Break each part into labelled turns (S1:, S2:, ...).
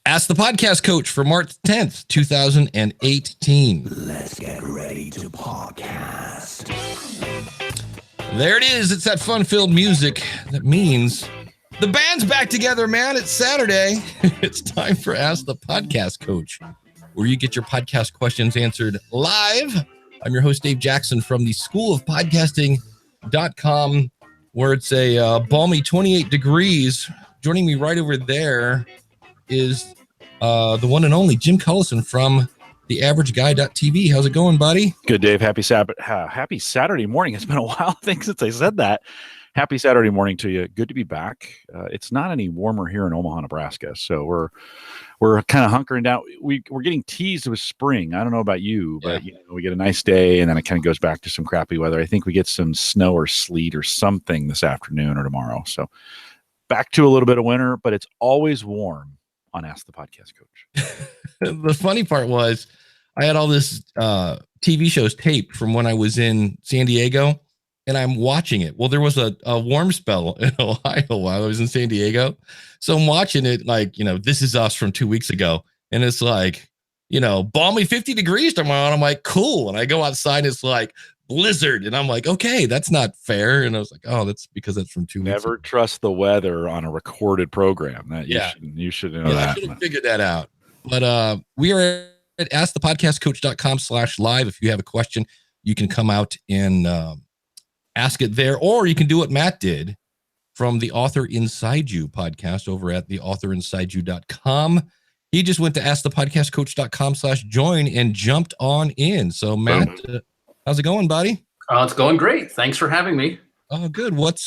S1: Ask the Podcast Coach for March 10th, 2018.
S2: Let's get ready to podcast.
S1: There it is. It's that fun-filled music that means the band's back together, man. It's Saturday. It's time for Ask the Podcast Coach, where you get your podcast questions answered live. I'm your host, Dave Jackson from the School of Podcasting.com, where it's a balmy 28 degrees. Joining me right over there is the one and only Jim Cullison from theaverageguy.tv. How's it going, buddy?
S3: Good, Dave. Happy Saturday morning. It's been a while, I think, since I said that. Happy Saturday morning to you. Good to be back. It's not any warmer here in Omaha, Nebraska, so we're kind of hunkering down. We're getting teased with spring. I don't know about you, but we get a nice day, and then it kind of goes back to some crappy weather. I think we get some snow or sleet or something this afternoon or tomorrow. So back to a little bit of winter, but it's always warm on Ask the Podcast Coach.
S1: The funny part was I had all this TV shows taped from when I was in San Diego, and I'm watching it. Well, there was a warm spell in Ohio while I was in San Diego. So I'm watching it like, This Is Us from 2 weeks ago. And it's like, balmy 50 degrees tomorrow. And I'm like, cool. And I go outside, it's like blizzard. And I'm like, okay, that's not fair. And I was like, oh, that's because that's from 2 weeks
S3: Never
S1: ago.
S3: trust the weather on a recorded program. You should know that.
S1: I should have figured that out. But we are at askthepodcastcoach.com/live. If you have a question, you can come out and ask it there, or you can do what Matt did from the Author Inside You podcast over at theauthorinside.you.com. He just went to askthepodcastcoach.com/join and jumped on in. So Matt, how's it going, buddy?
S4: It's going great. Thanks for having me.
S1: Oh, good. What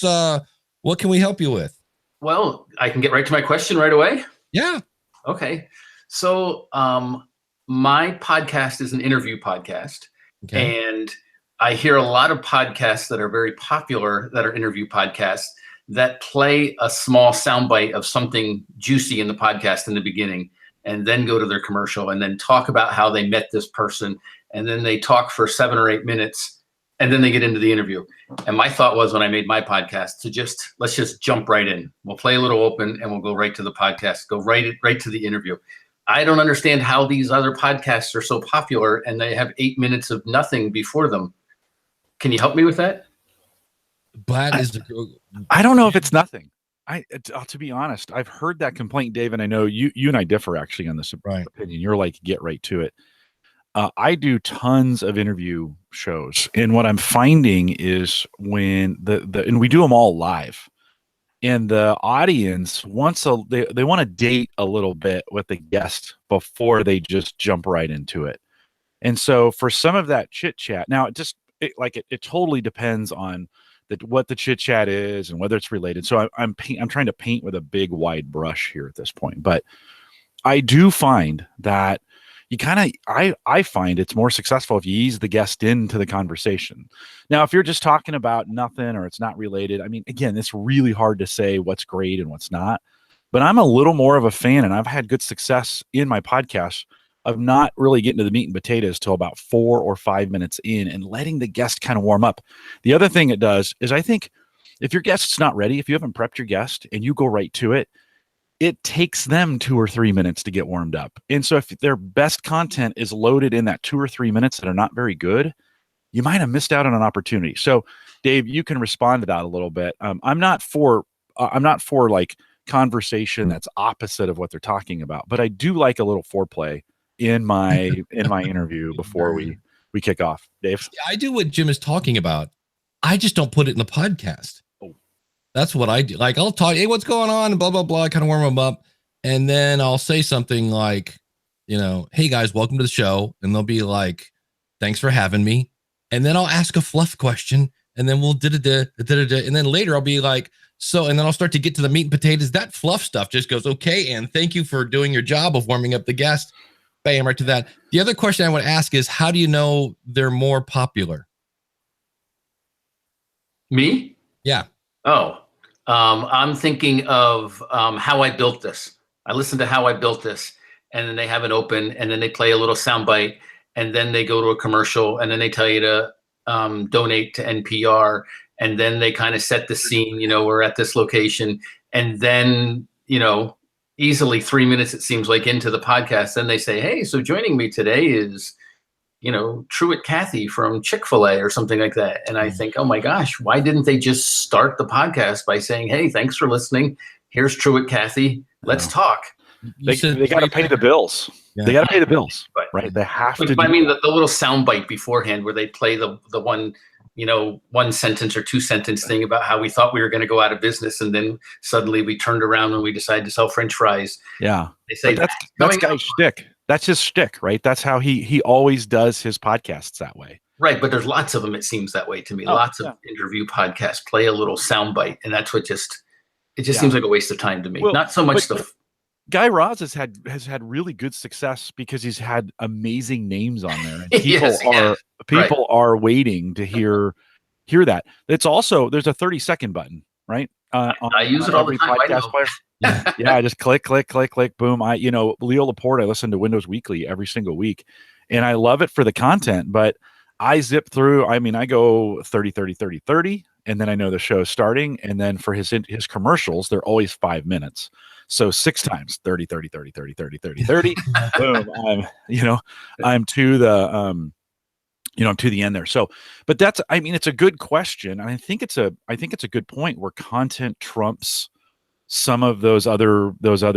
S1: can we help you with?
S4: Well, I can get right to my question right away.
S1: Yeah.
S4: Okay. So my podcast is an interview podcast, and I hear a lot of podcasts that are very popular that are interview podcasts that play a small soundbite of something juicy in the podcast in the beginning, and then go to their commercial and then talk about how they met this person. And then they talk for 7 or 8 minutes, and then they get into the interview. And my thought was, when I made my podcast, let's just jump right in. We'll play a little open and we'll go right to the podcast, go right to the interview. I don't understand how these other podcasts are so popular and they have 8 minutes of nothing before them. Can you help me with that?
S3: I don't know if it's nothing. To be honest, I've heard that complaint, Dave, and I know you and I differ actually on this opinion. You're like, get right to it. I do tons of interview shows, and what I'm finding is when and we do them all live, and the audience they want to date a little bit with the guest before they just jump right into it. And so for some of that chit chat, now it totally depends on what the chit chat is and whether it's related. So I'm trying to paint with a big wide brush here at this point, but I do find that I find it's more successful if you ease the guest into the conversation. Now, if you're just talking about nothing or it's not related, I mean, again, it's really hard to say what's great and what's not, but I'm a little more of a fan, and I've had good success in my podcast of not really getting to the meat and potatoes till about 4 or 5 minutes in and letting the guest kind of warm up. The other thing it does is, I think if your guest's not ready, if you haven't prepped your guest and you go right to it, it takes them 2 or 3 minutes to get warmed up. And so if their best content is loaded in that 2 or 3 minutes that are not very good, you might have missed out on an opportunity. So Dave, you can respond to that a little bit. I'm not for like conversation that's opposite of what they're talking about, but I do like a little foreplay in my interview before we kick off. Dave?
S1: I do what Jim is talking about. I just don't put it in the podcast. That's what I do. Like, I'll talk, hey, what's going on? And blah, blah, blah. I kind of warm them up. And then I'll say something like, hey guys, welcome to the show. And they'll be like, thanks for having me. And then I'll ask a fluff question, and then we'll da-da-da. And then later I'll be like, and then I'll start to get to the meat and potatoes. That fluff stuff just goes, okay. And thank you for doing your job of warming up the guest. Bam, right to that. The other question I would ask is, how do you know they're more popular?
S4: Me?
S1: Yeah.
S4: Oh, I'm thinking of How I Built This. I listened to How I Built This, and then they have it open, and then they play a little soundbite, and then they go to a commercial, and then they tell you to donate to NPR, and then they kind of set the scene. We're at this location, and then easily 3 minutes, it seems like, into the podcast. Then they say, hey, so joining me today is, Truett Cathy from Chick-fil-A or something like that. And I think, oh my gosh, why didn't they just start the podcast by saying, hey, thanks for listening. Here's Truett Cathy. Let's talk.
S3: They got to pay the bills. Yeah. They got to pay the bills, right? They have to.
S4: I mean, the little soundbite beforehand where they play the one, one sentence or two sentence thing about how we thought we were going to go out of business, and then suddenly we turned around and we decided to sell French fries.
S3: Yeah,
S4: they say
S3: that's guy's shtick. That's his shtick, right? That's how he always does his podcasts that way.
S4: Right, but there's lots of them. It seems that way to me. Lots of interview podcasts play a little soundbite, and that's what seems like a waste of time to me. Well, not so much
S3: Guy Raz has had really good success because he's had amazing names on there, and people are waiting to hear that. It's also, there's a 30-second button, right?
S4: I use it all the time. Podcast player.
S3: Yeah, I just click, boom. Leo Laporte, I listen to Windows Weekly every single week, and I love it for the content, but I zip through. I mean, I go 30, and then I know the show is starting, and then for his commercials, they're always 5 minutes. So 6 times 30. Boom. I'm to the I'm to the end there. So, but it's a good question. And I think it's a good point where content trumps some of those other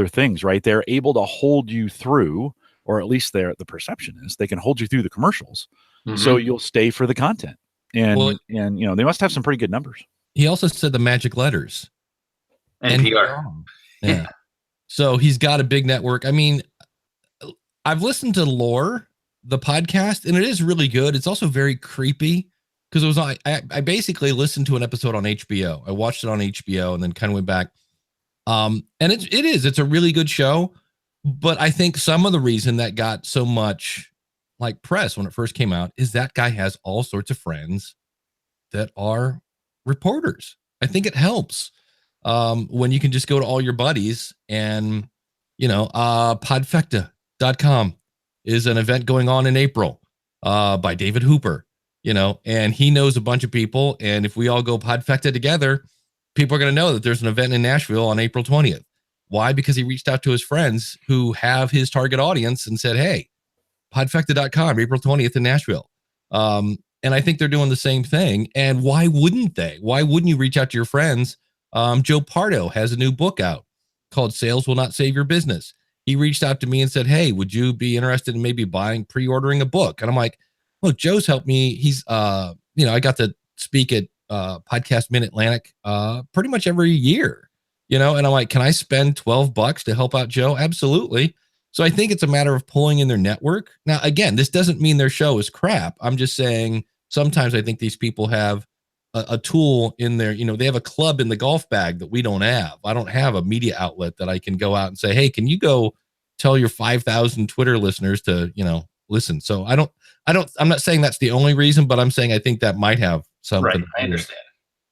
S3: things, right? They're able to hold you through, or at least the perception is they can hold you through the commercials. Mm-hmm. So you'll stay for the content. And they must have some pretty good numbers.
S1: He also said the magic letters.
S4: NPR.
S1: Yeah. So he's got a big network. I mean, I've listened to Lore, the podcast, and it is really good. It's also very creepy because I basically listened to an episode on HBO. I watched it on HBO and then kind of went back. And it's a really good show, but I think some of the reason that got so much like press when it first came out is that guy has all sorts of friends that are reporters. I think it helps. When you can just go to all your buddies and, podfecta.com is an event going on in April, by David Hooper, and he knows a bunch of people. And if we all go podfecta together, people are going to know that there's an event in Nashville on April 20th. Why? Because he reached out to his friends who have his target audience and said, hey, podfecta.com, April 20th in Nashville. And I think they're doing the same thing. And why wouldn't they? Why wouldn't you reach out to your friends? Joe Pardo has a new book out called Sales Will Not Save Your Business. He reached out to me and said, hey, would you be interested in maybe pre-ordering a book? And I'm like, look, Joe's helped me. He's, I got to speak at Podcast Mid-Atlantic pretty much every year, and I'm like, can I spend $12 to help out Joe? Absolutely. So I think it's a matter of pulling in their network. Now, again, this doesn't mean their show is crap. I'm just saying sometimes I think these people have a tool in there. They have a club in the golf bag that we don't have. I don't have a media outlet that I can go out and say, hey, can you go tell your 5,000 Twitter listeners to, listen. So I'm not saying that's the only reason, but I'm saying I think that might have something.
S4: Right. I understand.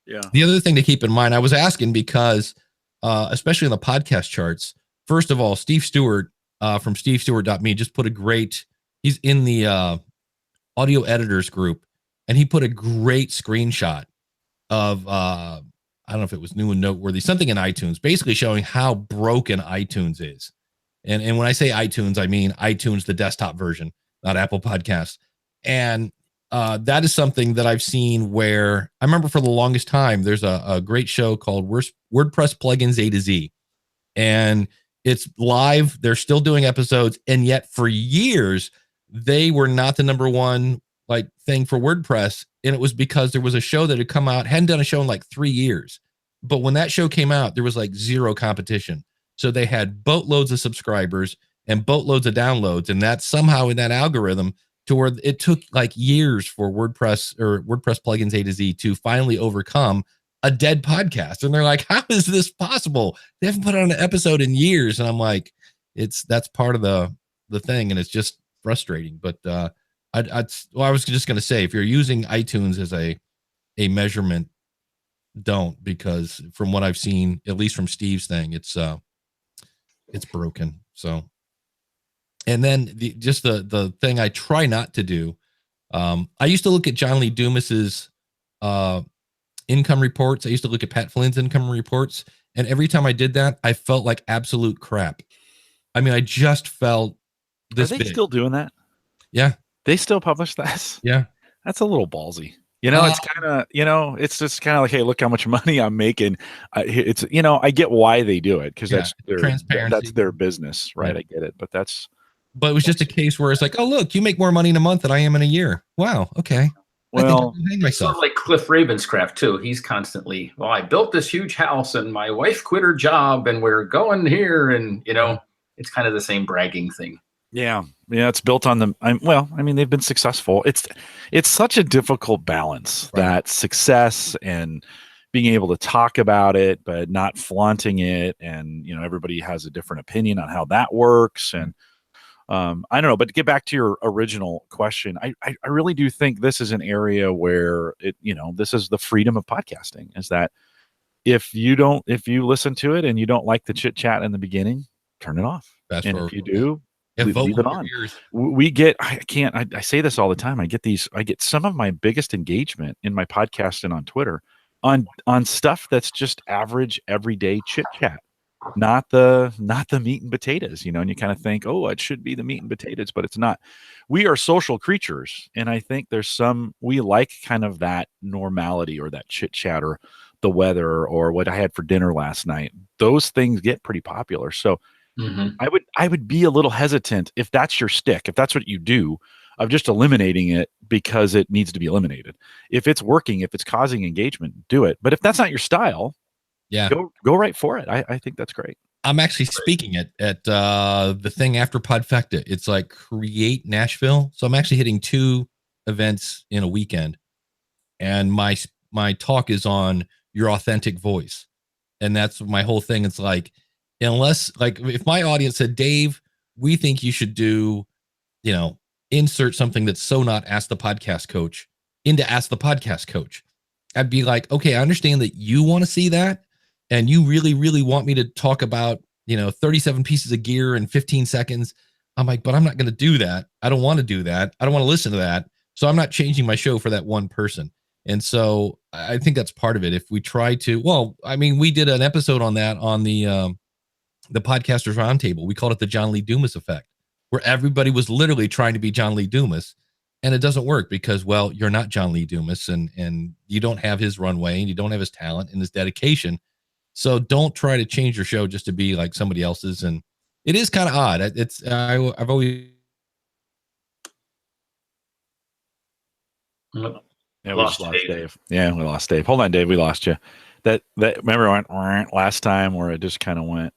S3: Yeah.
S1: The other thing to keep in mind, I was asking because, especially in the podcast charts, first of all, Steve Stewart from stevestewart.me just put he's in the audio editors group, and he put a great screenshot of, I don't know if it was new and noteworthy, something in iTunes, basically showing how broken iTunes is. And when I say iTunes, I mean iTunes, the desktop version, not Apple Podcasts. And that is something that I've seen where I remember for the longest time, there's a great show called WordPress Plugins A to Z. And it's live. They're still doing episodes. And yet for years, they were not the number one thing for WordPress. And it was because there was a show that had come out, hadn't done a show in 3 years. But when that show came out, there was zero competition. So they had boatloads of subscribers and boatloads of downloads. And that's somehow in that algorithm to where it took years for WordPress Plugins A to Z to finally overcome a dead podcast. And they're like, how is this possible? They haven't put on an episode in years. And I'm like, that's part of the thing. And it's just frustrating. But I was just going to say, if you're using iTunes as a measurement, don't, because from what I've seen, at least from Steve's thing, it's broken. So, and then the thing I try not to do, I used to look at John Lee Dumas's income reports. I used to look at Pat Flynn's income reports, And every time I did that, I felt like absolute crap. I mean, I just felt this
S3: Are they
S1: big.
S3: still doing that?
S1: Yeah.
S3: They still publish that?
S1: Yeah.
S3: That's a little ballsy. It's kind of, it's just kind of like, hey, look how much money I'm making. It's, I get why they do it because that's their business, right? I get it, but
S1: it was just a case where it's like, oh, look, you make more money in a month than I am in a year. Wow. Okay.
S3: Well,
S4: it's sort of like Cliff Ravenscraft too. He's constantly, well, I built this huge house and my wife quit her job and we're going here. And, it's kind of the same bragging thing.
S3: Yeah. It's built on them. They've been successful. It's such a difficult balance, that success and being able to talk about it, but not flaunting it. And, everybody has a different opinion on how that works. And, I don't know, but to get back to your original question, I really do think this is an area where this is the freedom of podcasting, is that if you listen to it and you don't like the chit chat in the beginning, turn it off. And if you do, leave it on. I say this all the time. I get some of my biggest engagement in my podcast and on Twitter on stuff that's just average everyday chit chat. Not the meat and potatoes, and you kind of think, oh, it should be the meat and potatoes, but it's not. We are social creatures. And I think we like kind of that normality or that chit chat or the weather or what I had for dinner last night. Those things get pretty popular. So I would be a little hesitant if that's your stick, if that's what you do, of just eliminating it because it needs to be eliminated. If it's working, if it's causing engagement, do it. But if that's not your style, go right for it. I think that's great.
S1: I'm actually speaking at the thing after Podfecta. It's like Create Nashville. So I'm actually hitting 2 events in a weekend. And my talk is on your authentic voice. And that's my whole thing. It's like, unless, like, if my audience said, Dave, we think you should do, insert something that's so not Ask the Podcast Coach into Ask the Podcast Coach, I'd be like, okay, I understand that you want to see that. And you really, really want me to talk about, 37 pieces of gear in 15 seconds. I'm like, but I'm not going to do that. I don't want to do that. I don't want to listen to that. So I'm not changing my show for that one person. And so I think that's part of it. If we try to, we did an episode on that on the Podcasters Roundtable. We called it the John Lee Dumas effect, where everybody was literally trying to be John Lee Dumas. And it doesn't work because, you're not John Lee Dumas and you don't have his runway and you don't have his talent and his dedication. So don't try to change your show just to be like somebody else's. And it is kind of odd. I've always.
S3: Yeah, we lost Dave. Yeah, we lost Dave. Hold on, Dave. We lost you. That remember went last time where it just kind of went.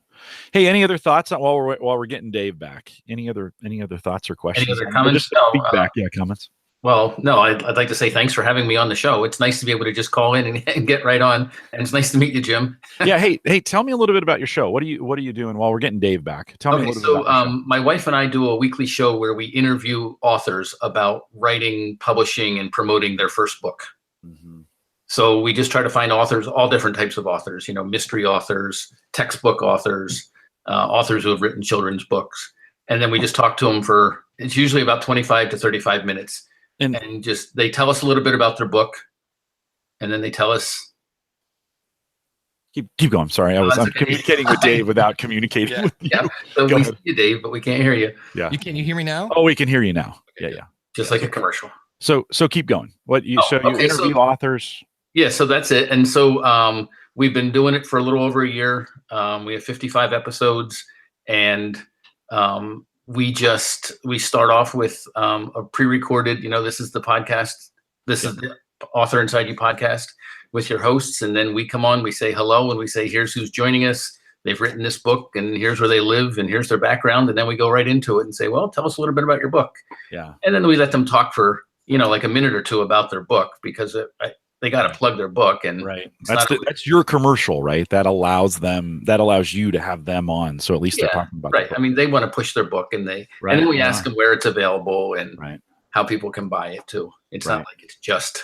S3: Hey, any other thoughts on while we're getting Dave back? Any other thoughts or questions?
S4: Any other comments?
S3: Feedback, comments.
S4: Well, no, I'd like to say thanks for having me on the show. It's nice to be able to just call in and get right on. And it's nice to meet you, Jim.
S3: Yeah. Hey, tell me a little bit about your show. What are you doing while we're getting Dave back? Tell me a little bit about your show.
S4: My wife and I do a weekly show where we interview authors about writing, publishing, and promoting their first book. Mm-hmm. So we just try to find authors, all different types of authors, mystery authors, textbook authors, authors who have written children's books. And then we just talk to them it's usually about 25 to 35 minutes. And just, they tell us a little bit about their book. And then they tell us.
S3: Keep going. Sorry. I'm communicating with Dave without communicating with you.
S4: Yeah. So we see you, Dave, but we can't hear you.
S3: Yeah.
S1: Can you hear me now?
S3: Oh, we can hear you now.
S1: Okay,
S3: yeah.
S4: Just like a commercial.
S3: So interview authors.
S4: Yeah. So that's it. And so we've been doing it for a little over a year. We have 55 episodes and we start off with a pre-recorded, this is the podcast. This is the Author Inside You podcast with your hosts. And then we come on, we say hello, and we say, here's who's joining us. They've written this book and here's where they live and here's their background. And then we go right into it and say, well, tell us a little bit about your book.
S3: Yeah.
S4: And then we let them talk for, like a minute or two about their book because they got to plug their book. And
S3: right. That's your commercial, right? That allows you to have them on. So at least they're talking about
S4: right. I mean, they want to push their book and and then we ask them where it's available and how people can buy it too. It's not like it's just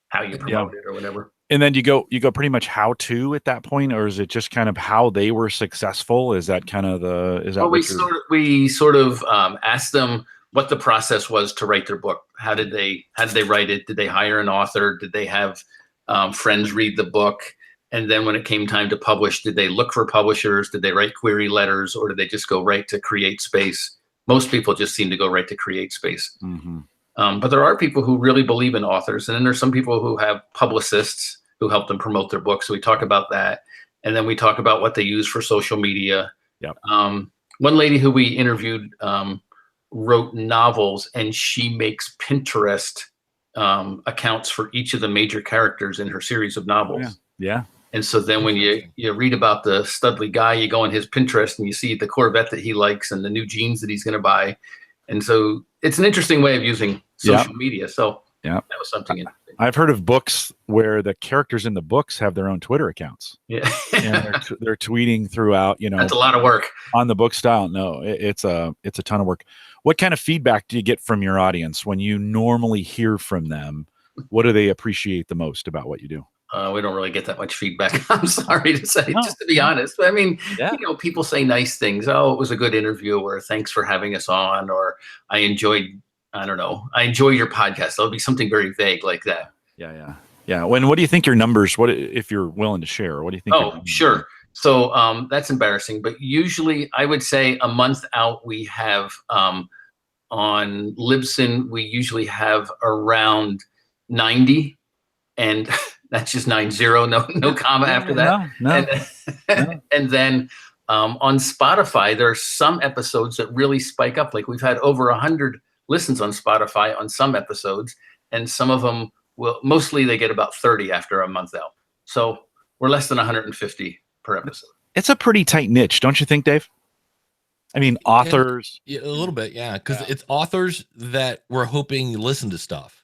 S4: how you promote it or whatever.
S3: And then you go pretty much how to at that point, or is it just kind of how they were successful? Is that kind of
S4: we sort of asked them what the process was to write their book. How did they write it? Did they hire an author? Did they have friends read the book? And then when it came time to publish, did they look for publishers? Did they write query letters, or did they just go right to CreateSpace? Most people just seem to go right to CreateSpace.
S3: Mm-hmm.
S4: But there are people who really believe in authors. And then there's some people who have publicists who help them promote their books. So we talk about that. And then we talk about what they use for social media.
S3: Yep.
S4: One lady who we interviewed wrote novels, and she makes Pinterest accounts for each of the major characters in her series of novels.
S3: Yeah.
S4: And so then when you read about the Studley guy, you go on his Pinterest and you see the Corvette that he likes and the new jeans that he's going to buy. And so it's an interesting way of using social media. So that was something interesting.
S3: I've heard of books where the characters in the books have their own Twitter accounts.
S4: Yeah.
S3: And they're tweeting throughout,
S4: That's a lot of work.
S3: On the book style. No, it's a ton of work. What kind of feedback do you get from your audience when you normally hear from them? What do they appreciate the most about what you do?
S4: We don't really get that much feedback. I'm sorry to say, just to be honest. But I mean, people say nice things. Oh, it was a good interview, or thanks for having us on, or I enjoy your podcast. There'll be something very vague like that.
S3: Yeah. What do you think your numbers? What if you're willing to share? What do you think?
S4: Oh, sure. So that's embarrassing, but usually I would say a month out we have on Libsyn we usually have around 90, and that's just 90, no comma after that.
S3: No.
S4: And then on Spotify there are some episodes that really spike up. Like we've had over 100 listens on Spotify on some episodes, and some of them mostly they get about 30 after a month out. So we're less than 150 per episode.
S3: It's a pretty tight niche, don't you think, Dave? I mean, authors.
S1: Yeah, a little bit, yeah, because it's authors that we're hoping listen to stuff.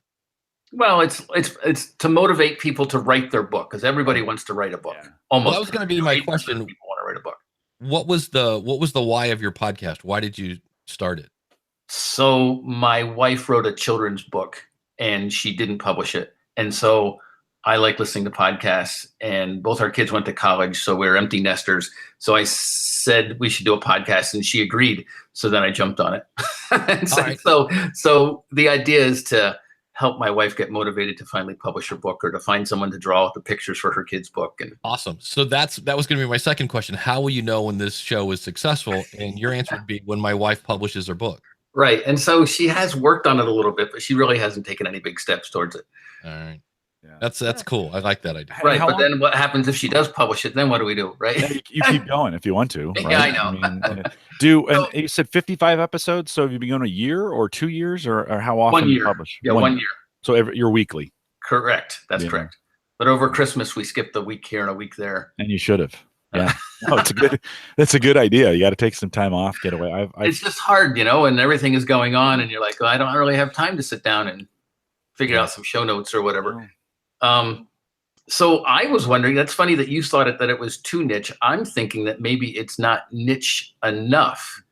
S4: Well, it's to motivate people to write their book, because everybody wants to write a book.
S3: Yeah.
S4: Almost.
S1: Well, that was going to be my question.
S4: People want to write a book.
S1: What was the why of your podcast? Why did you start it?
S4: So my wife wrote a children's book, and she didn't publish it, and so I like listening to podcasts. And both our kids went to college, so we're empty nesters. So I said we should do a podcast, and she agreed. So then I jumped on it. And so the idea is to help my wife get motivated to finally publish her book, or to find someone to draw the pictures for her kid's book. And
S1: awesome. So that was going to be my second question. How will you know when this show is successful? And your answer would be when my wife publishes her book.
S4: Right. And so she has worked on it a little bit, but she really hasn't taken any big steps towards it.
S1: All right. Yeah. That's cool. I like that idea.
S4: Right. But then what happens if she does publish it? Then what do we do? Right.
S3: Yeah, you keep going if you want to. Right?
S4: Yeah, I know.
S3: And you said 55 episodes. So have you been going a year or 2 years, or how often
S4: 1 year.
S3: you publish?
S4: Yeah, 1 year.
S3: So you're weekly.
S4: Correct. That's correct. But over Christmas, we skipped a week here and a week there.
S3: And you should have. Yeah. No, that's a good idea. You got to take some time off, get away.
S4: It's just hard, and everything is going on, and you're like, I don't really have time to sit down and figure out some show notes or whatever. So I was wondering, that's funny that you thought that it was too niche. I'm thinking that maybe it's not niche enough.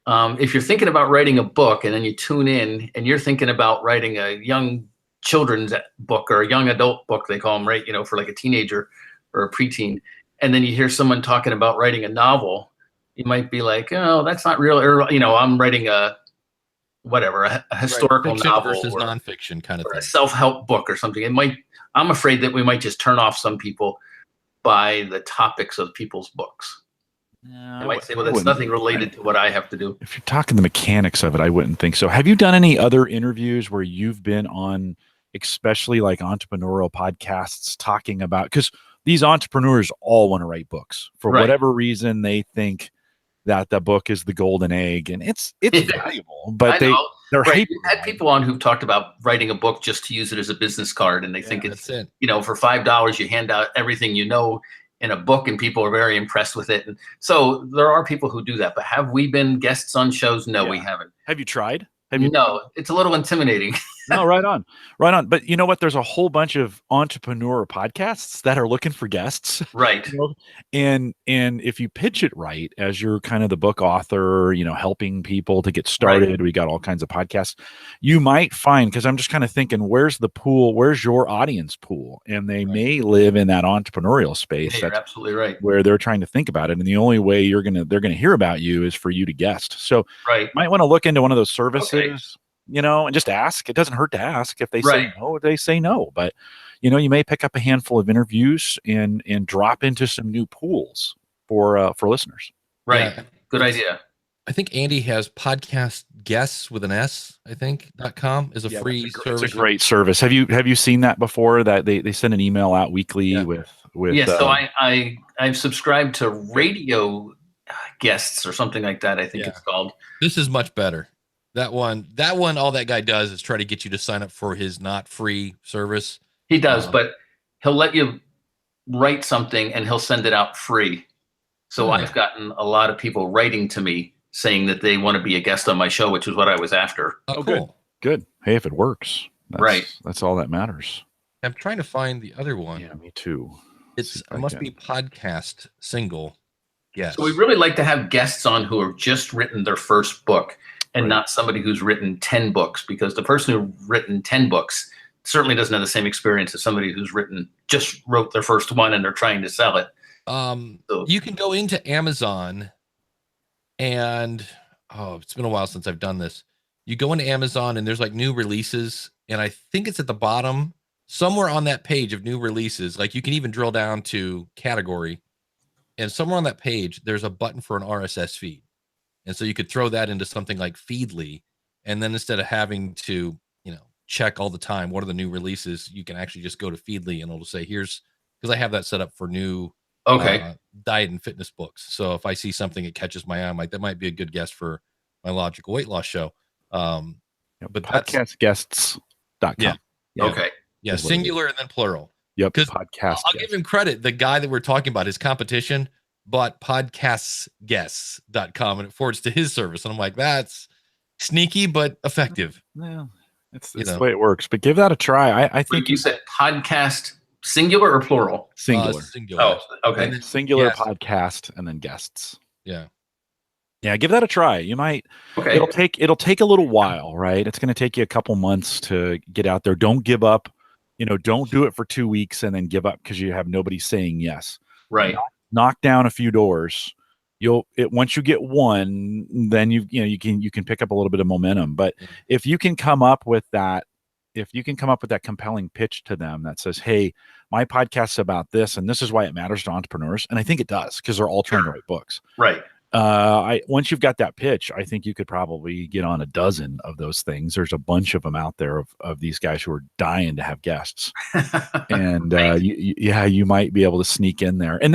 S4: If you're thinking about writing a book, and then you tune in and you're thinking about writing a young children's book or a young adult book, they call them, right? For like a teenager or a preteen. And then you hear someone talking about writing a novel, you might be like, oh, that's not real. Or, I'm writing a historical novel
S1: versus nonfiction kind of thing.
S4: A self-help book or something. I'm afraid that we might just turn off some people by the topics of people's books.
S3: No,
S4: I might say, well, that's nothing related to what I have to do.
S3: If you're talking the mechanics of it, I wouldn't think so. Have you done any other interviews where you've been on, especially like entrepreneurial podcasts, talking about, because these entrepreneurs all want to write books for whatever reason. They think that the book is the golden egg, and it's valuable, but they're
S4: right. We've had people on who've talked about writing a book just to use it as a business card, and they think it's for $5 you hand out everything in a book, and people are very impressed with it. And so there are people who do that, but have we been guests on shows? No, we haven't.
S3: Have you tried?
S4: No, it's a little intimidating.
S3: No, right on. But you know what? There's a whole bunch of entrepreneur podcasts that are looking for guests.
S4: Right.
S3: And if you pitch it right, as you're kind of the book author, helping people to get started, right. We got all kinds of podcasts. You might find, because I'm just kind of thinking, where's the pool? Where's your audience pool? And they may live in that entrepreneurial space.
S4: You're absolutely right.
S3: Where they're trying to think about it. And the only way they're going to hear about you is for you to guest. So you might want to look into one of those services. And just ask. It doesn't hurt to ask. If they say no, they say no. But, you may pick up a handful of interviews and drop into some new pools for listeners.
S4: Right.
S1: Yeah.
S4: Good idea.
S1: I think Andy has podcast guests with an S, I think, .com is a free service.
S3: It's a great service. Have you seen that before? That they send an email out weekly with
S4: So I've subscribed to Radio Guests or something like that, I think it's called.
S1: This is much better. That one, all that guy does is try to get you to sign up for his not free service.
S4: He does, but he'll let you write something and he'll send it out free. So I've gotten a lot of people writing to me saying that they want to be a guest on my show, which is what I was after.
S1: Oh, cool.
S3: Good. Hey, if it works, that's all that matters.
S1: I'm trying to find the other one.
S3: Yeah, me too.
S1: It must be podcast single guest.
S4: So we really like to have guests on who have just written their first book and not somebody who's written 10 books, because the person who's written 10 books certainly doesn't have the same experience as somebody who's just wrote their first one and they're trying to sell it. So
S1: you can go into Amazon and it's been a while since I've done this. You go into Amazon and there's like new releases, and I think it's at the bottom somewhere on that page of new releases. Like you can even drill down to category, and somewhere on that page there's a button for an RSS feed, and so you could throw that into something like Feedly, and then instead of having to check all the time what are the new releases, you can actually just go to Feedly and it'll say because I have that set up for new diet and fitness books. So if I see something that catches my eye, I'm like, that might be a good guest for my Logical Weight Loss show. But
S3: podcastguests.com.
S1: Yeah.
S4: Okay.
S1: Yeah. Singular and then plural.
S3: Yep.
S1: Because
S3: podcast.
S1: I'll give him credit. The guy that we're talking about, his competition, bought podcastsguests.com and it forwards to his service. And I'm like, that's sneaky, but effective.
S3: Yeah. It's the way it works, but give that a try. I think
S4: you said podcast singular or plural?
S3: Singular.
S1: Singular.
S4: Oh, okay.
S3: And then singular podcast and then guests.
S1: Yeah.
S3: Yeah, give that a try. You might.
S4: Okay.
S3: It'll take a little while, right? It's going to take you a couple months to get out there. Don't give up. Don't do it for 2 weeks and then give up because you have nobody saying yes.
S4: Right.
S3: Knock down a few doors. Once you get one, then you can pick up a little bit of momentum. But if you can come up with that compelling pitch to them that says, hey, my podcast's about this and this is why it matters to entrepreneurs, and I think it does because they're all trying to write books,
S4: right?
S3: Once you've got that pitch, I think you could probably get on a dozen of those things. There's a bunch of them out there of these guys who are dying to have guests, and you might be able to sneak in there. And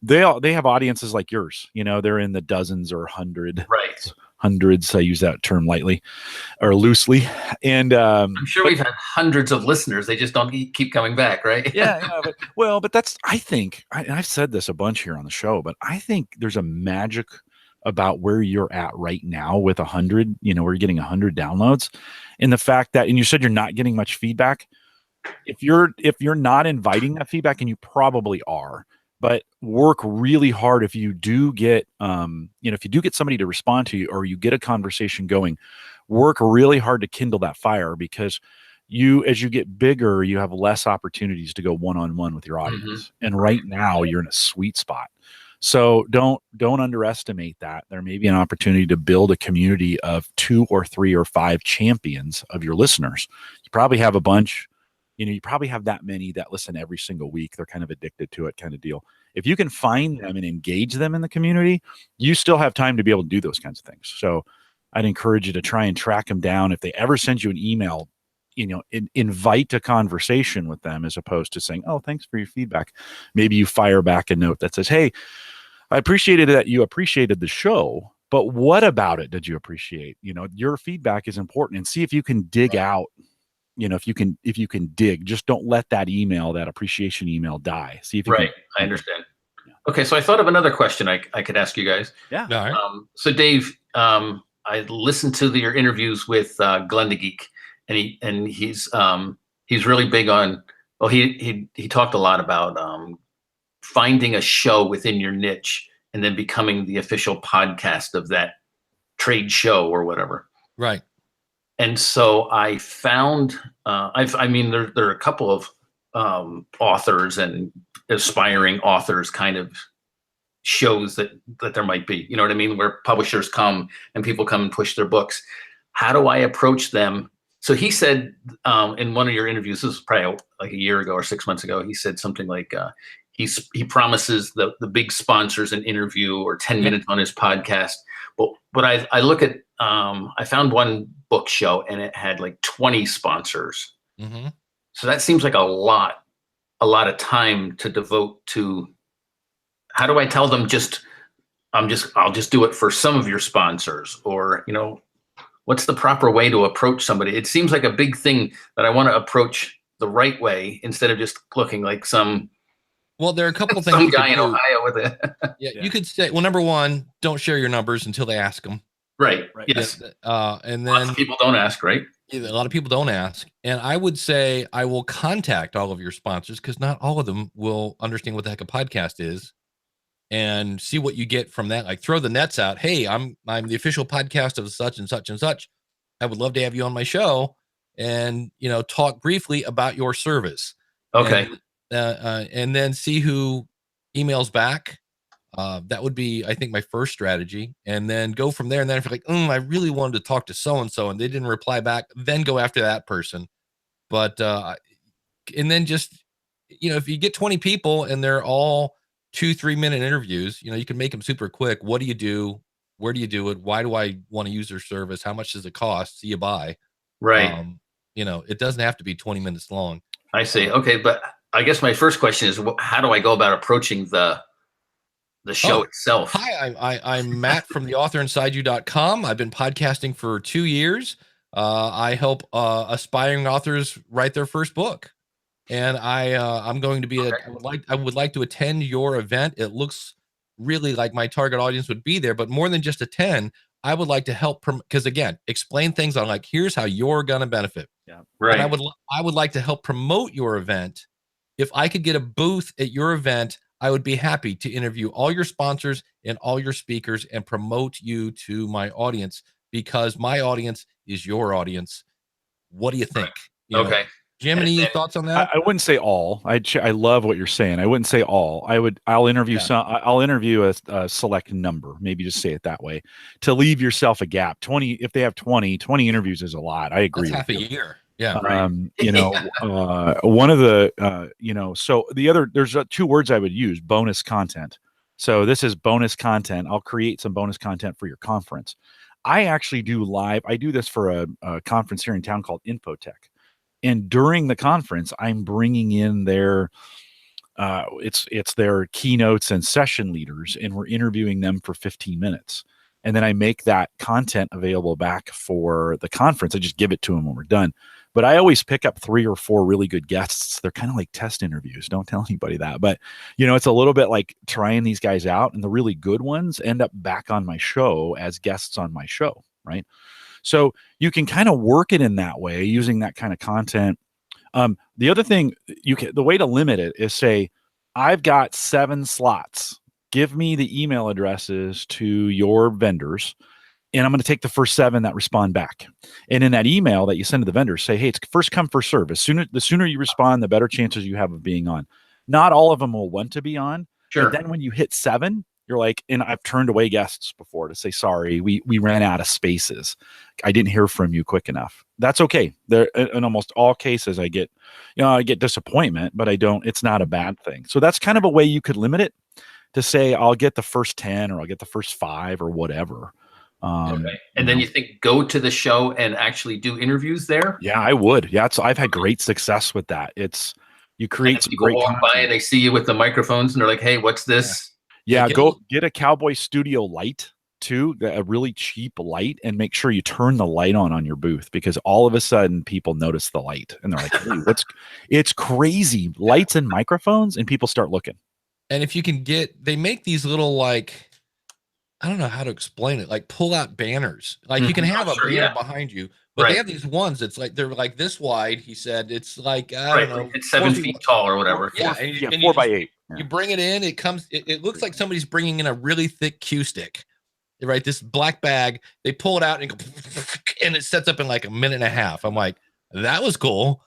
S3: they have audiences like yours. They're in the dozens or hundreds. I use that term lightly or loosely, and
S4: I'm sure we've had hundreds of listeners. They just don't keep coming back, right?
S3: but that's, I think, and I've said this a bunch here on the show, but I think there's a magic about where you're at right now with 100, where you're getting 100 downloads, and the fact that, and you said you're not getting much feedback. If you're not inviting that feedback, and you probably are, but work really hard if you do get, if you do get somebody to respond to you or you get a conversation going, work really hard to kindle that fire, because as you get bigger, you have less opportunities to go one-on-one with your audience. Mm-hmm. And right now you're in a sweet spot. So don't underestimate that. There may be an opportunity to build a community of 2 or 3 or 5 champions of your listeners. You probably have a bunch. You probably have that many that listen every single week. They're kind of addicted to it, kind of deal. If you can find them and engage them in the community, you still have time to be able to do those kinds of things. So I'd encourage you to try and track them down. If they ever send you an email, invite a conversation with them, as opposed to saying, oh, thanks for your feedback. Maybe you fire back a note that says, hey, I appreciated that you appreciated the show, but what about it did you appreciate? Your feedback is important, and see if you can dig out. If you can dig, just don't let that appreciation email die. See if you can.
S4: I understand. Yeah. Okay. So I thought of another question I could ask you guys.
S3: Yeah.
S1: All right.
S4: So Dave, I listened to your interviews with Glenn the Geek, and he's really big on, he talked a lot about finding a show within your niche and then becoming the official podcast of that trade show or whatever.
S1: Right.
S4: And so I found, there are a couple of authors and aspiring authors kind of shows that there might be, where publishers come and people come and push their books. How do I approach them So he said in one of your interviews, this was probably like a year ago or 6 months ago, he said something like he promises the big sponsors an interview or 10 minutes on his podcast. But I look at I found one book show and it had like 20 sponsors.
S1: Mm-hmm.
S4: So that seems like a lot of time to devote to. How do I tell them I'll just do it for some of your sponsors, or, you know, what's the proper way to approach somebody? It seems like a big thing that I want to approach the right way instead of just looking like some.
S1: Well, there are a couple of things.
S4: Some guy in Ohio with it.
S1: Yeah, you could say, well, number one, don't share your numbers until they ask them.
S4: Right. Yes.
S1: And then
S4: lots of people don't ask, right?
S1: A lot of people don't ask. And I would say I will contact all of your sponsors, because not all of them will understand what the heck a podcast is, and see what you get from that. Like, throw the nets out. Hey, I'm the official podcast of such and such and such. I would love to have you on my show and, you know, talk briefly about your service.
S4: Okay.
S1: And then see who emails back. That would be, I think, my first strategy, and then go from there. And then if you're like, I really wanted to talk to so-and-so and they didn't reply back, then go after that person. But, and then just, you know, if you get 20 people and they're all 2-3 minute interviews, you know, you can make them super quick. What do you do? Where do you do it? Why do I want to use their service? How much does it cost? See you buy.
S4: Right.
S1: You know, it doesn't have to be 20 minutes long.
S4: I see. Okay. But I guess my first question is, how do I go about approaching the show itself?
S1: Hi, I'm Matt from theauthorinsideyou.com. I've been podcasting for 2 years. I help aspiring authors write their first book, and I'm going to be I would like to attend your event. It looks really like my target audience would be there, but more than just attend, I would like to help because, again, explain things on, like, here's how you're going to benefit.
S3: Yeah,
S4: right.
S1: And I would like to help promote your event. If I could get a booth at your event, I would be happy to interview all your sponsors and all your speakers and promote you to my audience, because my audience is your audience. What do you think?
S4: Okay.
S1: Jim, any thoughts on that?
S3: I wouldn't say all. I love what you're saying. I wouldn't say all. I'll interview I'll interview a select number, maybe just say it that way, to leave yourself a gap. 20, if they have 20 interviews is a lot. I agree.
S1: That's half a year. Yeah.
S3: You know, one of the, you know, so there's 2 words I would use: bonus content. So this is bonus content. I'll create some bonus content for your conference. I actually do live. I do this for a conference here in town called Infotech. And during the conference, I'm bringing in their, it's their keynotes and session leaders, and we're interviewing them for 15 minutes. And then I make that content available back for the conference. I just give it to them when we're done. But I always pick up 3 or 4 really good guests. They're kind of like test interviews. Don't tell anybody that. But, you know, it's a little bit like trying these guys out, and the really good ones end up back on my show as guests on my show, right? So you can kind of work it in that way, using that kind of content. The other thing, the way to limit it is say, I've got 7 slots. Give me the email addresses to your vendors, and I'm going to take the first 7 that respond back. And in that email that you send to the vendors, say, hey, it's first come, first serve. The sooner you respond, the better chances you have of being on. Not all of them will want to be on.
S4: Sure.
S3: But then when you hit 7, you're like, and I've turned away guests before to say, sorry, we ran out of spaces. I didn't hear from you quick enough. That's okay. There, in almost all cases, I get disappointment, but it's not a bad thing. So that's kind of a way you could limit it, to say, I'll get the first 10 or I'll get the first 5 or whatever.
S4: Okay. And then you think, go to the show and actually do interviews there?
S3: Yeah, I would. Yeah, I've had great success with that. You create some great
S4: walk by and they see you with the microphones and they're like, hey, what's this?
S3: Yeah, go get a Cowboy Studio light too, a really cheap light, and make sure you turn the light on your booth, because all of a sudden people notice the light and they're like, hey, it's crazy. Lights and microphones, and people start looking.
S1: And if you can they make these little, like, I don't know how to explain it, like pull out banners. Like you can have a banner behind you, but they have these ones that's like, they're like this wide. He said it's like, I don't know,
S4: it's 7 feet tall or whatever.
S1: Yeah,
S3: 4 by 8.
S1: You bring it in, it looks like somebody's bringing in a really thick cue stick, right? This black bag, they pull it out and and it sets up in like a minute and a half. I'm like, that was cool.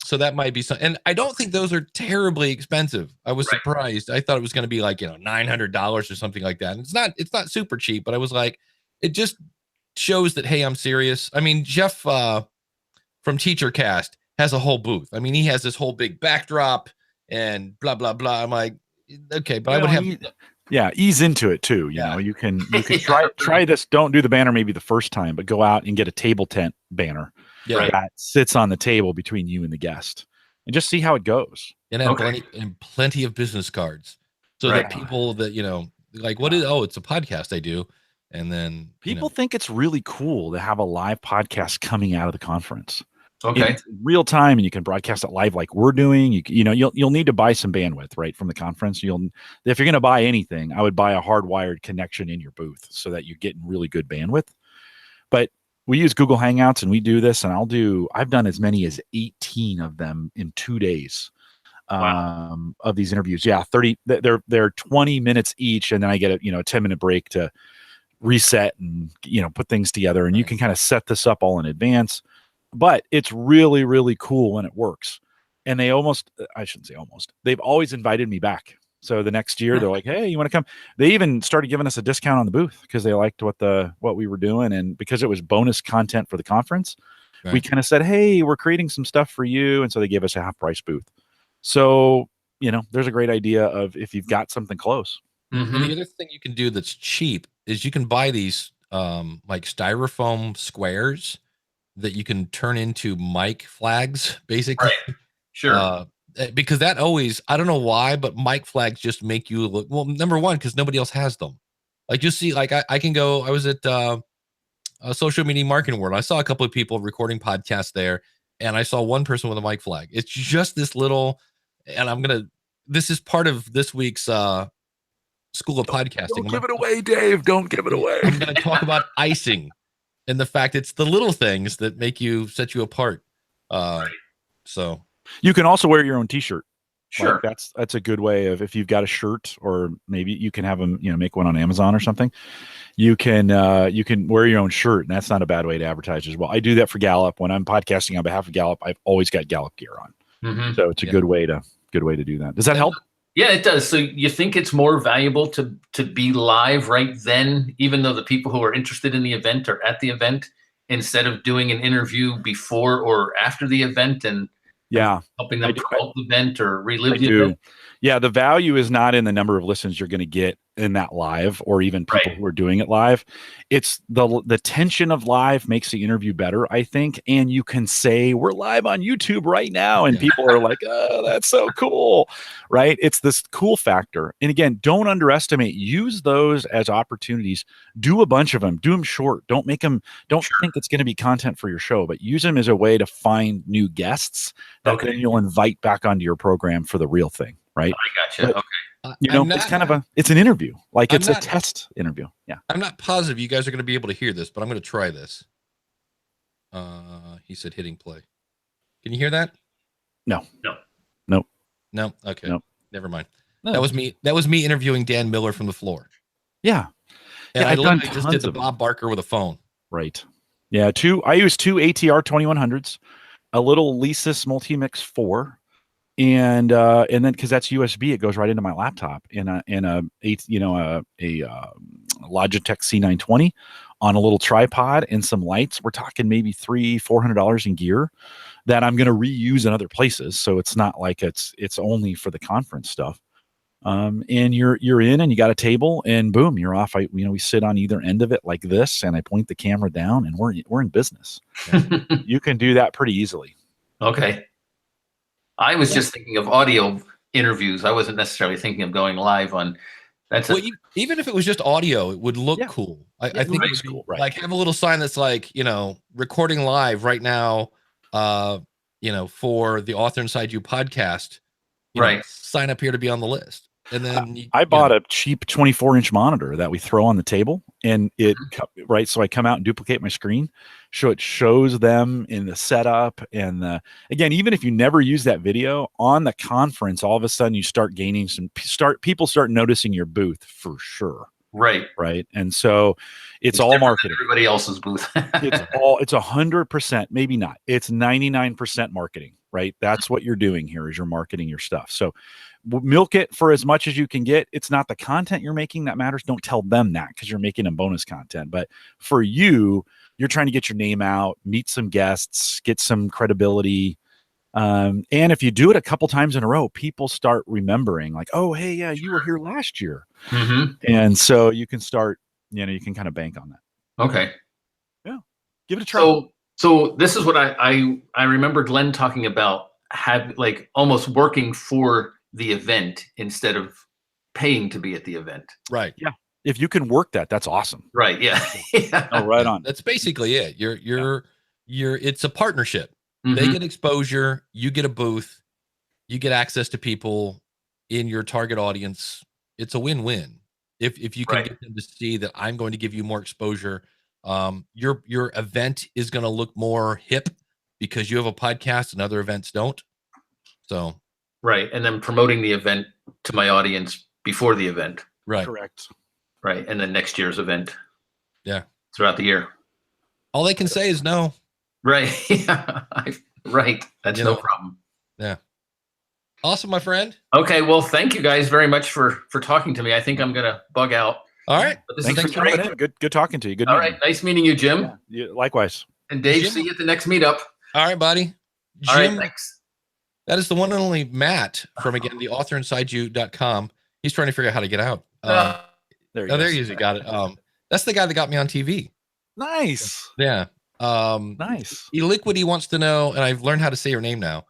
S1: So that might be something. And I don't think those are terribly expensive. I was surprised. I thought it was going to be like, $900 or something like that. And it's not super cheap, but I was like, it just shows that, hey, I'm serious. I mean, Jeff from TeacherCast has a whole booth. I mean, he has this whole big backdrop and blah blah blah. I'm like, okay, but I would have.
S3: Ease into it too. You know, you can try this. Don't do the banner maybe the first time, but go out and get a table tent banner that sits on the table between you and the guest, and just see how it goes.
S1: And have plenty of business cards, so that people that like, what is? Oh, it's a podcast I do, and then
S3: people think it's really cool to have a live podcast coming out of the conference.
S4: Okay.
S3: In real time, and you can broadcast it live like we're doing. You'll need to buy some bandwidth, right, from the conference. If you're going to buy anything, I would buy a hardwired connection in your booth so that you're getting really good bandwidth. But we use Google Hangouts, and we do this, and I've done as many as 18 of them in 2 days of these interviews. Yeah, 30. They're 20 minutes each, and then I get a 10-minute break to reset and put things together, and you can kind of set this up all in advance. But it's really, really cool when it works. And they've always invited me back. So the next year they're like, hey, you want to come? They even started giving us a discount on the booth because they liked what we were doing. And because it was bonus content for the conference, we kind of said, hey, we're creating some stuff for you. And so they gave us a half price booth. So, there's a great idea of if you've got something close.
S1: Mm-hmm. And the other thing you can do that's cheap is you can buy these like styrofoam squares that you can turn into mic flags, basically.
S4: Right. Sure.
S1: Because that always, I don't know why, but mic flags just make you look, well, number one, because nobody else has them. Like you see, like I can go, I was at a Social Media Marketing World. I saw a couple of people recording podcasts there, and I saw one person with a mic flag. It's just this little, and this is part of this week's School of Podcasting.
S3: Don't give it away, Dave. Don't give it away.
S1: I'm going to talk about icing. And the fact it's the little things that set you apart. So
S3: you can also wear your own t-shirt.
S4: Sure.
S3: Like that's a good way of, if you've got a shirt, or maybe you can have them, make one on Amazon or something. You can wear your own shirt, and that's not a bad way to advertise as well. I do that for Gallup. When I'm podcasting on behalf of Gallup, I've always got Gallup gear on. Mm-hmm. So it's a good way to do that. Does that help?
S4: Yeah, it does. So you think it's more valuable to be live right then, even though the people who are interested in the event are at the event, instead of doing an interview before or after the event and helping them promote the event or relive the event?
S3: Yeah, the value is not in the number of listens you're going to get in that live, or even people who are doing it live. It's the tension of live makes the interview better, I think. And you can say, we're live on YouTube right now, and people are like, oh, that's so cool, right? It's this cool factor. And again, don't underestimate. Use those as opportunities. Do a bunch of them. Do them short. Don't think it's going to be content for your show, but use them as a way to find new guests that then you'll invite back onto your program for the real thing. Right.
S4: I gotcha.
S3: But, it's an interview. Like it's a test interview. Yeah.
S1: I'm not positive you guys are going to be able to hear this, but I'm going to try this. He said hitting play. Can you hear that?
S3: No.
S1: Okay.
S3: No.
S1: Never mind. No. That was me interviewing Dan Miller from the floor.
S3: Yeah.
S1: And I literally just did the Bob Barker with a phone.
S3: Right. Yeah. I use two ATR 2100s, a little Lesis Multimix 4. And then because that's USB, it goes right into my laptop in a Logitech C920 on a little tripod and some lights. We're talking maybe $300-400 in gear that I'm going to reuse in other places. So it's not like it's only for the conference stuff. And you're in, and you got a table, and boom, you're off. We sit on either end of it like this, and I point the camera down, and we're in business. You can do that pretty easily.
S4: Okay. I was just thinking of audio interviews. I wasn't necessarily thinking of going live on.
S1: Even if it was just audio, it would look cool. I think it would be cool, right? Like have a little sign that's like, recording live right now, for the Author Inside You podcast. Sign up here to be on the list. And then
S3: I bought a cheap 24-inch monitor that we throw on the table, and so I come out and duplicate my screen, so it shows them in the setup. And again, even if you never use that video on the conference, all of a sudden you start gaining people start noticing your booth for sure.
S4: Right.
S3: And so it's all marketing.
S4: Everybody else's booth.
S3: It's 100%, maybe not. It's 99% marketing. right? That's what you're doing here is you're marketing your stuff. So milk it for as much as you can get. It's not the content you're making that matters. Don't tell them that because you're making them bonus content. But for you, you're trying to get your name out, meet some guests, get some credibility. And if you do it a couple times in a row, people start remembering like, oh, hey, yeah, you were here last year.
S4: Mm-hmm.
S3: And so you can start, you can kind of bank on that.
S4: Okay.
S3: Yeah. Give it a try.
S4: So this is what I remember Glenn talking about, like almost working for the event instead of paying to be at the event.
S1: Right.
S3: Yeah. If you can work that, that's awesome.
S4: Right. Yeah. Yeah.
S3: Oh, right on.
S1: That's basically it. It's a partnership.
S4: Mhm.
S1: They get exposure, you get a booth, you get access to people in your target audience. It's a win-win. If you can
S4: Right.
S1: get them to see that I'm going to give you more exposure, your event is going to look more hip because you have a podcast and other events don't. So
S4: Right. And then promoting the event to my audience before the event.
S1: right.
S3: Correct.
S4: Right. And then next year's event.
S1: Yeah.
S4: Throughout the year.
S1: All they can say is no.
S4: Right. Yeah. Right. That's
S1: You
S4: no
S1: know.
S4: problem.
S1: Yeah. Awesome, my friend.
S4: Okay. Well, thank you guys very much for talking to me. I think I'm gonna bug out.
S1: All right.
S4: But this
S3: Thanks
S4: has
S3: for
S4: been
S3: coming
S4: great.
S3: in. Good talking to you. Good
S4: All
S3: meeting
S4: right. Nice meeting you, Jim.
S3: you. Yeah, likewise.
S4: And Dave,
S1: Jim.
S4: see you at the next meetup.
S1: All right, buddy.
S4: All right.
S1: Jim,
S4: Thanks.
S1: that is the one and only Matt from, again, the authorinside.you.com. He's trying to figure out how to get out.
S3: There you
S1: Oh,
S3: go.
S1: there he is. He got it. That's the guy that got me on TV.
S3: Nice.
S1: Yeah.
S3: Nice.
S1: Eliquity wants to know, and I've learned how to say her name now.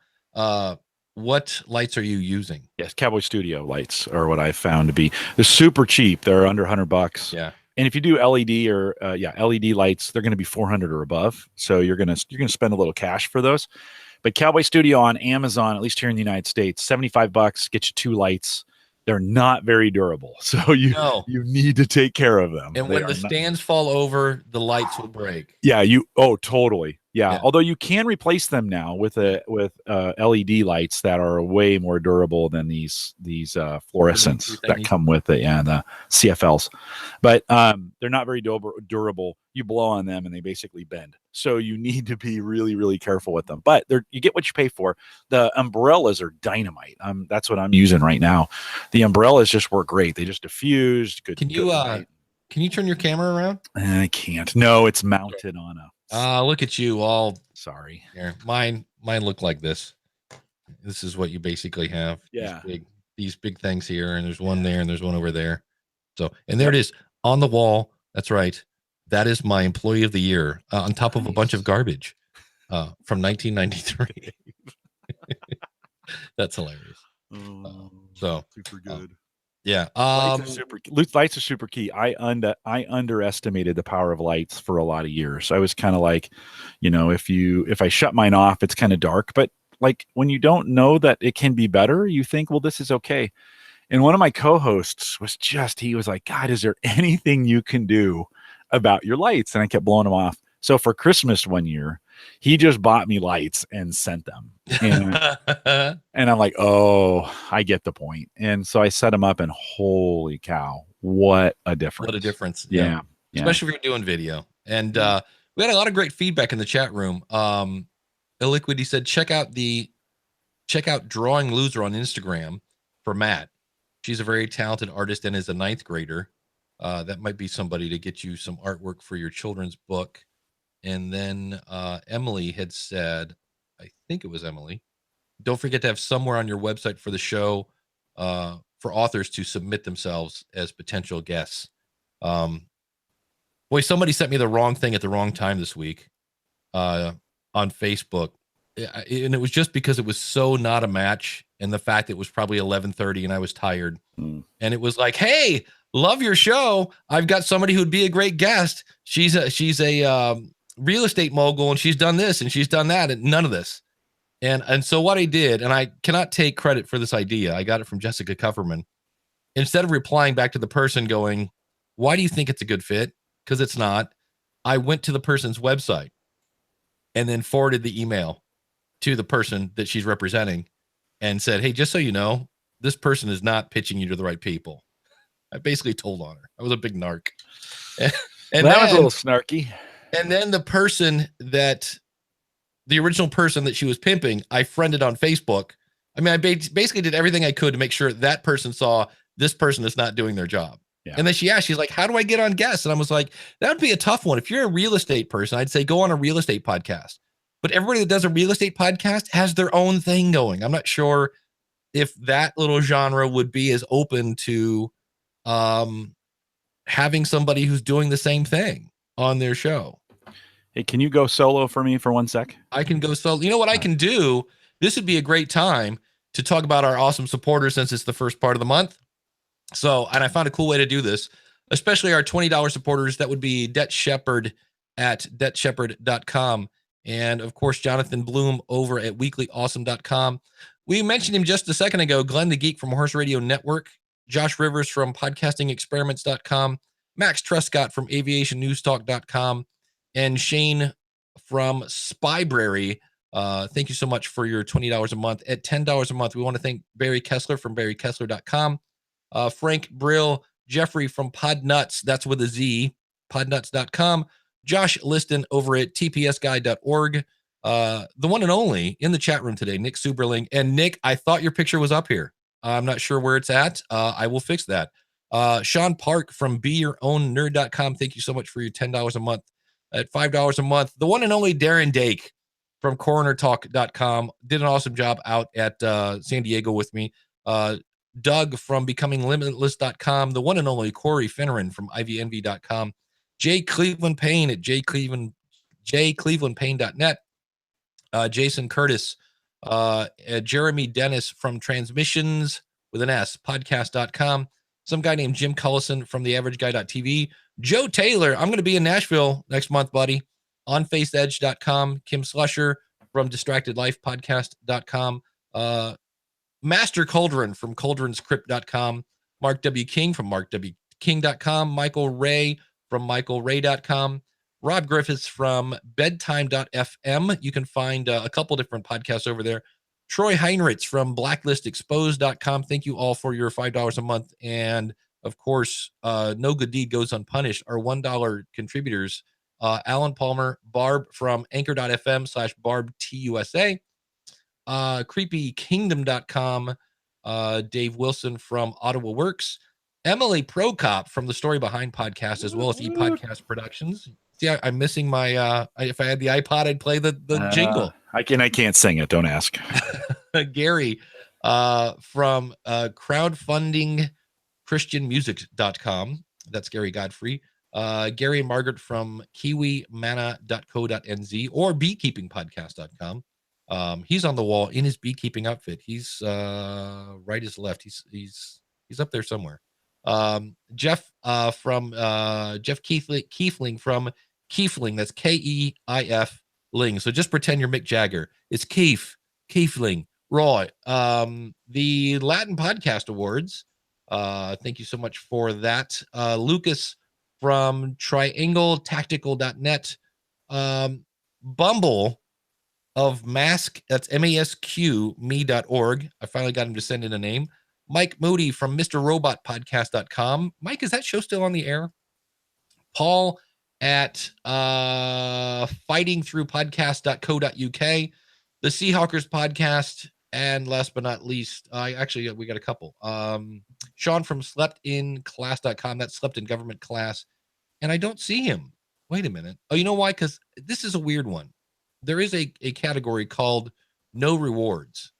S1: What lights are you using?
S3: Yes, Cowboy Studio lights are what I found to be. They're super cheap. They're under $100.
S1: Yeah.
S3: And if you do LED or LED lights, they're going to be 400 or above. So you're going to spend a little cash for those. But Cowboy Studio on Amazon, at least here in the United States, $75 gets you 2 lights. They're not very durable, so you need to take care of them.
S1: And when the stands fall over, the lights will break.
S3: Yeah, totally. Yeah. Although you can replace them now with LED lights that are way more durable than these fluorescents that come with it and the CFLs. But they're not very durable. You blow on them and they basically bend. So you need to be really, really careful with them. But you get what you pay for. The umbrellas are dynamite. That's what I'm using right now. The umbrellas just work great. They just diffuse. Good.
S1: Can you turn your camera around?
S3: I can't. No, it's mounted on a.
S1: Look at you all.
S3: Sorry.
S1: Here, mine look like this. This is what you basically have.
S3: Yeah.
S1: These big things here, and there's one there, and there's one over there. So, and there it is on the wall. That's right. That is my employee of the year on top of a bunch of garbage from 1993. That's hilarious. So
S3: super good.
S1: Yeah.
S3: Lights are super key. I underestimated the power of lights for a lot of years. I was kind of like, if I shut mine off, it's kind of dark. But like when you don't know that it can be better, you think, well, this is okay. And one of my co-hosts he was like, God, is there anything you can do about your lights? And I kept blowing them off. So for Christmas one year, he just bought me lights and sent them. And I'm like, oh, I get the point. And so I set them up and holy cow, what a difference.
S1: What a difference.
S3: Yeah.
S1: Especially if you're doing video. And we had a lot of great feedback in the chat room. Illiquid, said, check out Drawing Loser on Instagram for Matt. She's a very talented artist and is a 9th grader. That might be somebody to get you some artwork for your children's book. And then Emily had said, I think it was Emily, don't forget to have somewhere on your website for the show for authors to submit themselves as potential guests. Boy, somebody sent me the wrong thing at the wrong time this week on Facebook. And it was just because it was so not a match. And the fact that it was probably 11:30 and I was tired. And it was like, hey, love your show. I've got somebody who'd be a great guest. She's a real estate mogul and she's done this and she's done that and none of this. And so what I did, and I cannot take credit for this idea. I got it from Jessica Kufferman. Instead of replying back to the person going, why do you think it's a good fit? Because it's not. I went to the person's website and then forwarded the email to the person that she's representing and said, hey, just so you know, this person is not pitching you to the right people. I basically told on her. I was a big narc. And
S3: that was a little snarky.
S1: And then the person that the original person that she was pimping, I friended on Facebook. I mean, I basically did everything I could to make sure that person saw this person is not doing their job. Yeah. And then she asked, she's like, how do I get on guests? And I was like, that would be a tough one. If you're a real estate person, I'd say go on a real estate podcast. But everybody that does a real estate podcast has their own thing going. I'm not sure if that little genre would be as open to having somebody who's doing the same thing on their show.
S3: Hey, can you go solo for me for 1 sec?
S1: I can go solo. You know what I can do? This would be a great time to talk about our awesome supporters since it's the first part of the month. So, and I found a cool way to do this, especially our $20 supporters. That would be Det Shepherd at debtshepherd.com. And of course, Jonathan Bloom over at weeklyawesome.com. We mentioned him just a second ago. Glenn the Geek from Horse Radio Network, Josh Rivers from podcastingexperiments.com, Max Truscott from aviationnewstalk.com, and Shane from Spybrary. Thank you so much for your $20 a month. At $10 a month, we want to thank Barry Kessler from barrykessler.com, Frank Brill, Jeffrey from Podnuts, that's with a Z, podnuts.com, Josh Liston over at tpsguy.org, the one and only in the chat room today, Nick Superling. And Nick, I thought your picture was up here. I'm not sure where it's at. I will fix that. Sean Park from BeYourOwnNerd.com. Thank you so much for your $10 a month. At $5 a month, the one and only Darren Dake from coronertalk.com did an awesome job out at San Diego with me. Doug from becominglimitless.com, the one and only Corey Finneran from ivyNV.com, Jay Cleveland Payne at jclevelandpayne.net, Jason Curtis, Jeremy Dennis from transmissions with an S, podcast.com, some guy named Jim Cullison from theaverageguy.tv, Joe Taylor, I'm going to be in Nashville next month, buddy, on faceedge.com, Kim Slusher from distractedlifepodcast.com, Master Cauldron from cauldronscrypt.com, Mark W. King from markwking.com, Michael Ray from michaelray.com, Rob Griffiths from bedtime.fm. You can find a couple different podcasts over there. Troy Heinrichs from blacklistexposed.com. Thank you all for your $5 a month. And of course, no good deed goes unpunished. Our $1 contributors, Alan Palmer, Barb from anchor.fm/BarbTUSA, creepykingdom.com, Dave Wilson from Ottawa Works, Emily Prokop from the Story Behind podcast, as well as ePodcast Productions. See, I'm missing my, if I had the iPod, I'd play the jingle.
S3: I can't sing it. Don't ask.
S1: Gary from crowdfundingchristianmusic.com. That's Gary Godfrey. Gary and Margaret from kiwimana.co.nz or beekeepingpodcast.com. He's on the wall in his beekeeping outfit. He's right as left. He's up there somewhere. Jeff from Jeff Keefling from Keefling. That's Keif Ling. So just pretend you're Mick Jagger. It's Keefling. Right. The Latin Podcast Awards. Thank you so much for that. Lucas from triangletactical.net. Bumble of Mask, that's MASQ, me.org. I finally got him to send in a name. Mike Moody from MrRobotPodcast.com. Mike, is that show still on the air? Paul at fightingthroughpodcast.co.uk. The Seahawkers Podcast. And last but not least, we got a couple. Sean from sleptinclass.com. That's slept in government class. And I don't see him. Wait a minute. Oh, you know why? Because this is a weird one. There is a category called no rewards.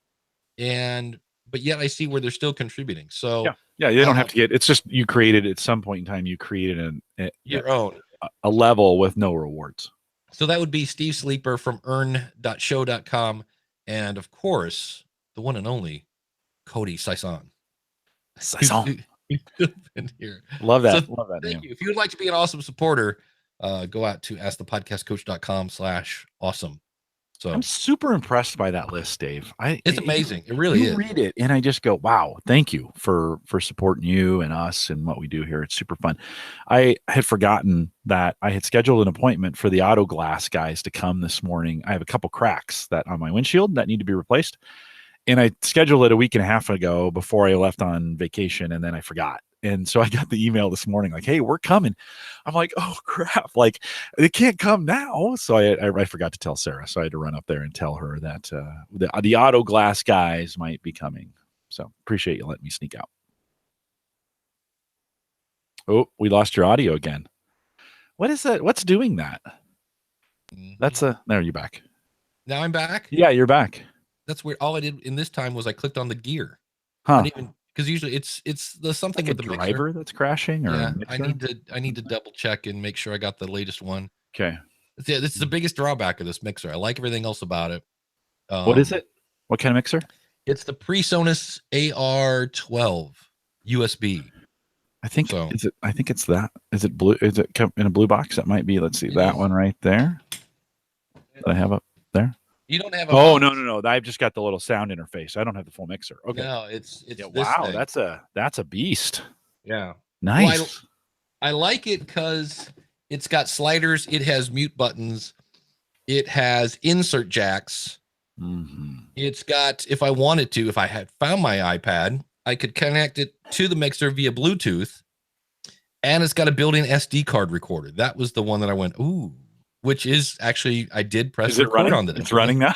S1: But yet I see where they're still contributing. So
S3: yeah, you don't have to get, it's just you created at some point in time, you created
S1: your own
S3: a level with no rewards.
S1: So that would be Steve Sleeper from earn.show.com. And of course, the one and only Cody Sison. Been here.
S3: Love that.
S1: So, thank you. If you would like to be an awesome supporter, go out to askthepodcastcoach.com/awesome. So
S3: I'm super impressed by that list, Dave.
S1: It's amazing. It really is.
S3: Read it and I just go, wow, thank you for supporting you and us and what we do here. It's super fun. I had forgotten that I had scheduled an appointment for the auto glass guys to come this morning. I have a couple cracks that on my windshield that need to be replaced. And I scheduled it a week and a half ago before I left on vacation. And then I forgot. And so I got the email this morning, like, "Hey, we're coming." I'm like, "Oh crap! Like, they can't come now." So I forgot to tell Sarah, so I had to run up there and tell her that the auto glass guys might be coming. So appreciate you letting me sneak out. Oh, we lost your audio again. What is that? What's doing that? That's there. You're back.
S1: Now I'm back.
S3: Yeah, you're back.
S1: That's weird. All I did in this time was I clicked on the gear.
S3: Huh?
S1: Because usually it's the something
S3: Like
S1: with
S3: a
S1: the
S3: driver
S1: mixer.
S3: that's crashing, or
S1: yeah. I need to double check and make sure I got the latest one.
S3: Okay.
S1: Yeah, this is the biggest drawback of this mixer. I like everything else about it.
S3: What is it? What kind of mixer?
S1: It's the PreSonus AR12 USB.
S3: I think
S1: So.
S3: is it. I think it's that. Is it blue? Is it in a blue box? That might be. Let's see that one right there. That I have up there.
S1: You don't have.
S3: Oh no! I've just got the little sound interface. I don't have the full mixer. Okay.
S1: No, it's
S3: wow,
S1: thing.
S3: that's a beast.
S1: Yeah.
S3: Nice.
S1: Well, I like it because it's got sliders. It has mute buttons. It has insert jacks.
S3: Mm-hmm.
S1: It's got, if I wanted to, if I had found my iPad, I could connect it to the mixer via Bluetooth. And it's got a built-in SD card recorder. That was the one that I went, ooh, which is actually, I did press record on it.
S3: It's running now.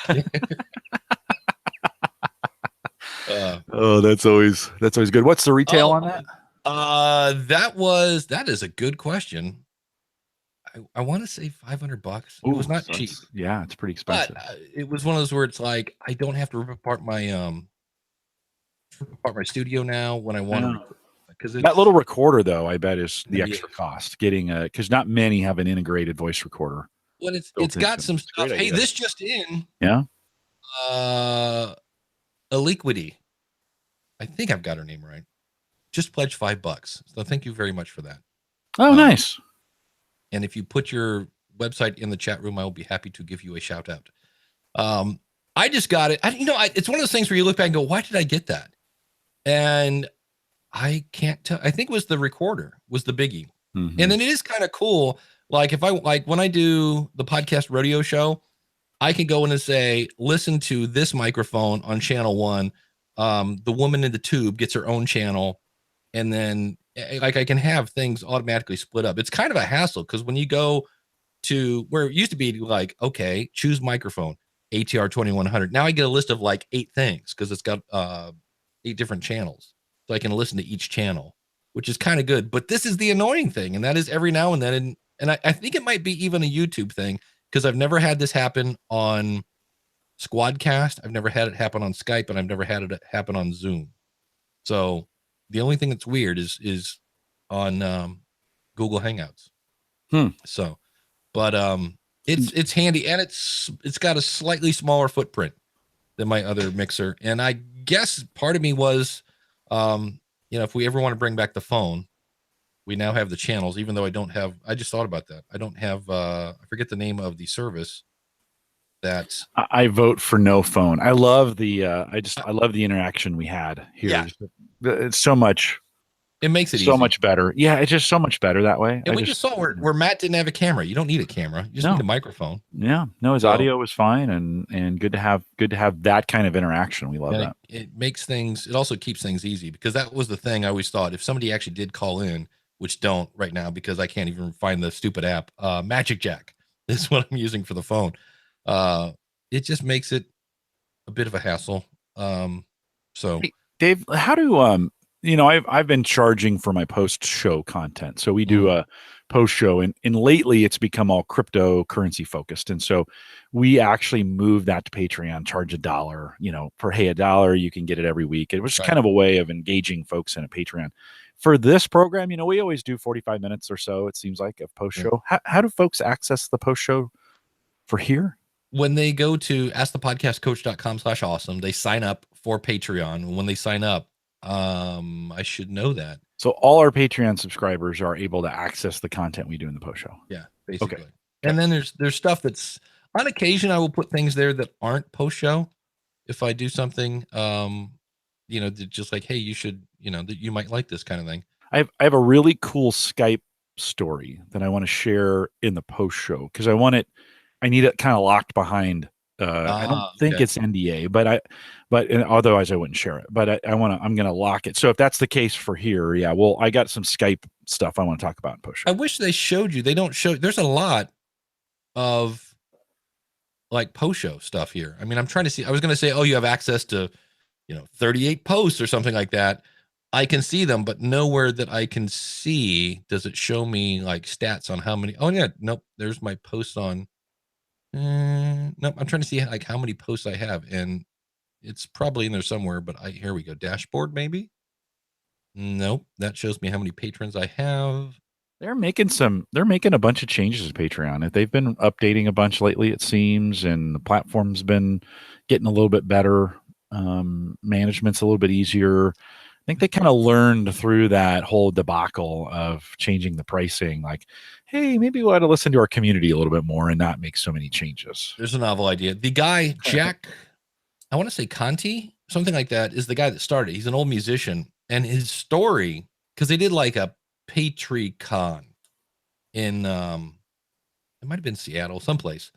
S1: Oh,
S3: that's always good. What's the retail on that?
S1: That is a good question. I want to say $500. It was not cheap.
S3: Yeah, it's pretty expensive.
S1: But it was one of those where it's like I don't have to rip apart my studio now when I want to. Because
S3: that little recorder, though, I bet is the extra cost. Getting because not many have an integrated voice recorder.
S1: Well, it's got some stuff. Hey, this just in.
S3: Yeah.
S1: Aliquity. I think I've got her name right. Just pledged $5. So thank you very much for that.
S3: Oh, nice.
S1: And if you put your website in the chat room, I will be happy to give you a shout out. I just got it. It's one of those things where you look back and go, why did I get that? And I can't tell. I think it was the recorder was the biggie. Mm-hmm. And then it is kind of cool. Like when I do the podcast rodeo show, I can go in and say, listen to this microphone on channel 1. The woman in the tube gets her own channel. And then like I can have things automatically split up. It's kind of a hassle because when you go to where it used to be like, okay, choose microphone, ATR 2100. Now I get a list of like 8 things because it's got 8 different channels. So I can listen to each channel, which is kind of good. But this is the annoying thing. And that is every now and then. And I think it might be even a YouTube thing because I've never had this happen on Squadcast. I've never had it happen on Skype, and I've never had it happen on Zoom. So the only thing that's weird is on Google Hangouts. So, but it's handy, and it's got a slightly smaller footprint than my other mixer. And I guess part of me was, if we ever want to bring back the phone, we now have the channels. Even though I just thought about that. I don't have. I forget the name of the service.
S3: I vote for no phone. I love the I love the interaction we had here. Yeah. It's so much.
S1: It makes it
S3: so much better. Yeah, it's just so much better that way.
S1: And we just saw where Matt didn't have a camera. You don't need a camera. You just need a microphone.
S3: Yeah. No, his audio was fine and good to have that kind of interaction. We love that.
S1: It makes things. It also keeps things easy because that was the thing I always thought. If somebody actually did call in, which don't right now because I can't even find the stupid app. Magic Jack is what I'm using for the phone. It just makes it a bit of a hassle. So
S3: hey, Dave, how do I've been charging for my post show content. So we do a post show and lately it's become all cryptocurrency focused. And so we actually moved that to Patreon, charge $1, for $1 you can get it every week. It was kind of a way of engaging folks in a Patreon. For this program, we always do 45 minutes or so, it seems like, of post show. How do folks access the post show for here?
S1: When they go to askthepodcastcoach.com/awesome, they sign up for Patreon. And when they sign up, I should know that.
S3: So all our Patreon subscribers are able to access the content we do in the post show.
S1: Yeah, basically. Okay. And then there's stuff that's on occasion I will put things there that aren't post show. If I do something, just like, hey, you should, that you might like this kind of thing.
S3: I have a really cool Skype story that I want to share in the post show because I need it kind of locked behind I don't think it's NDA, but otherwise I wouldn't share it. But I'm going to lock it. So if that's the case for here, yeah, well, I got some Skype stuff I want to talk about in push.
S1: I wish they showed you. They don't show. There's a lot of like post show stuff here. I mean, I'm trying to see. I was going to say, oh, you have access to, 38 posts or something like that. I can see them, but nowhere that I can see does it show me like stats on how many. Oh yeah, nope. There's my posts on. Nope. I'm trying to see like how many posts I have, and it's probably in there somewhere. But here we go. Dashboard maybe. Nope. That shows me how many patrons I have.
S3: They're making a bunch of changes to Patreon. They've been updating a bunch lately, it seems, and the platform's been getting a little bit better. Management's a little bit easier. I think they kind of learned through that whole debacle of changing the pricing. Like, hey, maybe we ought to listen to our community a little bit more and not make so many changes.
S1: There's a novel idea. The guy, Jack, I want to say Conti, something like that, is the guy that started. He's an old musician, and his story, because they did like a PatreCon in it might have been Seattle, someplace,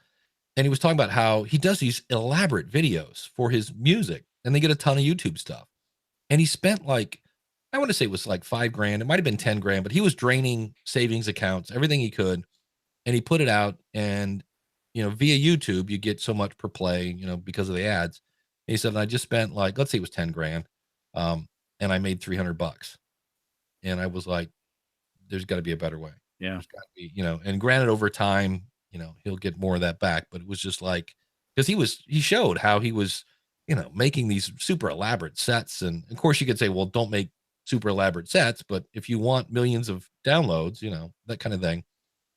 S1: and he was talking about how he does these elaborate videos for his music, and they get a ton of YouTube stuff. And he spent like, I want to say it was like $5,000. It might have been 10 grand, but he was draining savings accounts, everything he could, and he put it out. And via YouTube, you get so much per play, because of the ads. And he said, I just spent like, let's say it was 10 grand, and I made $300. And I was like, there's got to be a better way.
S3: Yeah.
S1: There's got to be, and granted over time, he'll get more of that back, but it was just like, because he showed how he was, making these super elaborate sets. And of course you could say, well, don't make super elaborate sets, but if you want millions of downloads, that kind of thing.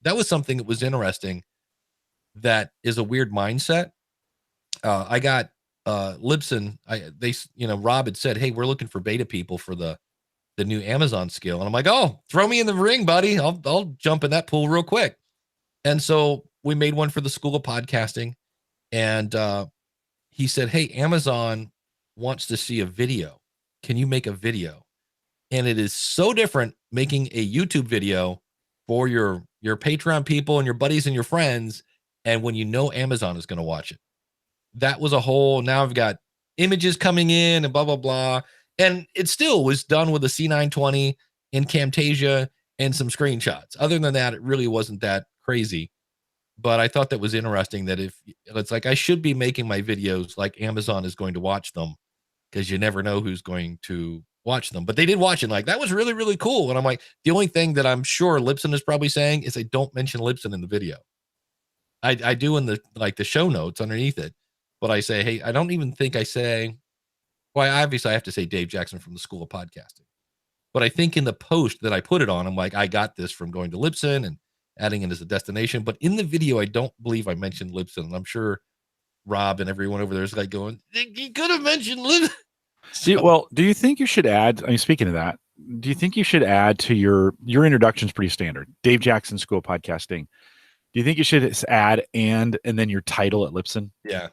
S1: That was something that was interesting. That is a weird mindset. I got Libsyn. Rob had said, hey, we're looking for beta people for the new Amazon skill. And I'm like, oh, throw me in the ring, buddy. I'll jump in that pool real quick. And so we made one for the School of Podcasting. And he said, hey, Amazon wants to see a video. Can you make a video? And it is so different making a YouTube video for your Patreon people and your buddies and your friends. And when Amazon is going to watch it, that was a whole, now I've got images coming in and blah, blah, blah. And it still was done with a C920 in Camtasia and some screenshots. Other than that, it really wasn't that crazy. But I thought that was interesting that if it's like, I should be making my videos like Amazon is going to watch them, because you never know who's going to watch them. But they did watch it. Like, that was really, really cool. And I'm like, the only thing that I'm sure Libsyn is probably saying is I don't mention Libsyn in the video. I do in the show notes underneath it. But I say, hey, I don't even think I say, well, obviously I have to say Dave Jackson from the School of Podcasting. But I think in the post that I put it on, I'm like, I got this from going to Libsyn and adding it as a destination. But in the video, I don't believe I mentioned Libsyn. And I'm sure Rob and everyone over there is like going, you could have mentioned Libsyn.
S3: Well, do you think you should add, speaking of that, do you think you should add to your introduction is pretty standard, Dave Jackson School of Podcasting. Do you think you should add and then your title at Libsyn?
S1: Yeah.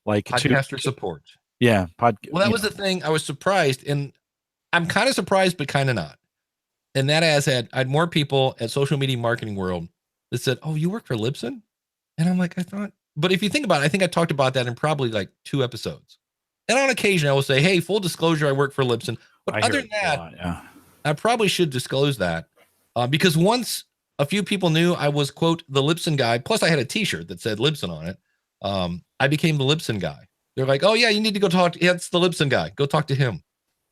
S3: Like
S1: podcaster support.
S3: Yeah.
S1: Well, that was the thing. I was surprised, and I'm kind of surprised, but kind of not. And that I had more people at Social Media Marketing World that said, oh, you work for Libsyn? And I'm like, I thought, but if you think about it, I think I talked about that in probably like 2 episodes. And on occasion I will say, hey, full disclosure, I work for Libsyn. But other than that, I probably should disclose that because once a few people knew I was, quote, the Libsyn guy, plus I had a t-shirt that said Libsyn on it. I became the Libsyn guy. They're like, oh yeah, you need to go talk. It's the Libsyn guy. Go talk to him.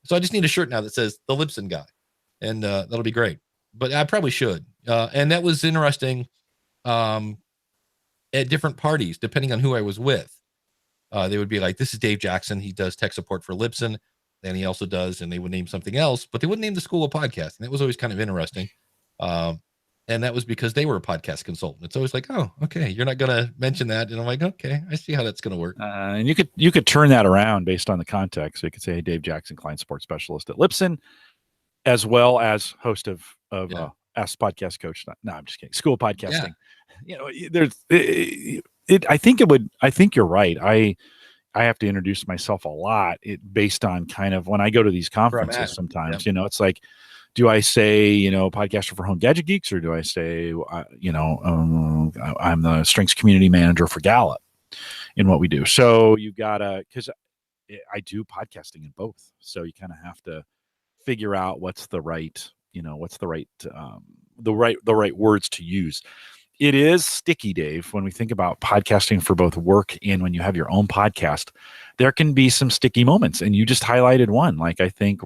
S1: So I just need a shirt now that says the Libsyn guy. And that'll be great. But I probably should. And that was interesting at different parties, depending on who I was with. They would be like, this is Dave Jackson. He does tech support for Libsyn. And he also does, and they would name something else, but they wouldn't name the School of Podcasting. That was always kind of interesting. And that was because they were a podcast consultant. It's always like, oh, okay, you're not going to mention that. And I'm like, okay, I see how that's going to work.
S3: And you could turn that around based on the context. So you could say, hey, Dave Jackson, client support specialist at Libsyn, as well as host of Ask Podcast Coach. No, I'm just kidding. School of Podcasting. Yeah. I think you're right. I have to introduce myself a lot based on kind of when I go to these conferences sometimes, it's like, do I say, podcaster for Home Gadget Geeks, or do I say, I'm the strengths community manager for Gallup? in what we do. So you gotta, because I do podcasting in both, so you kind of have to figure out what's the right the right words to use. It is sticky, Dave, when we think about podcasting for both work and when you have your own podcast. There can be some sticky moments, and you just highlighted one. Like I think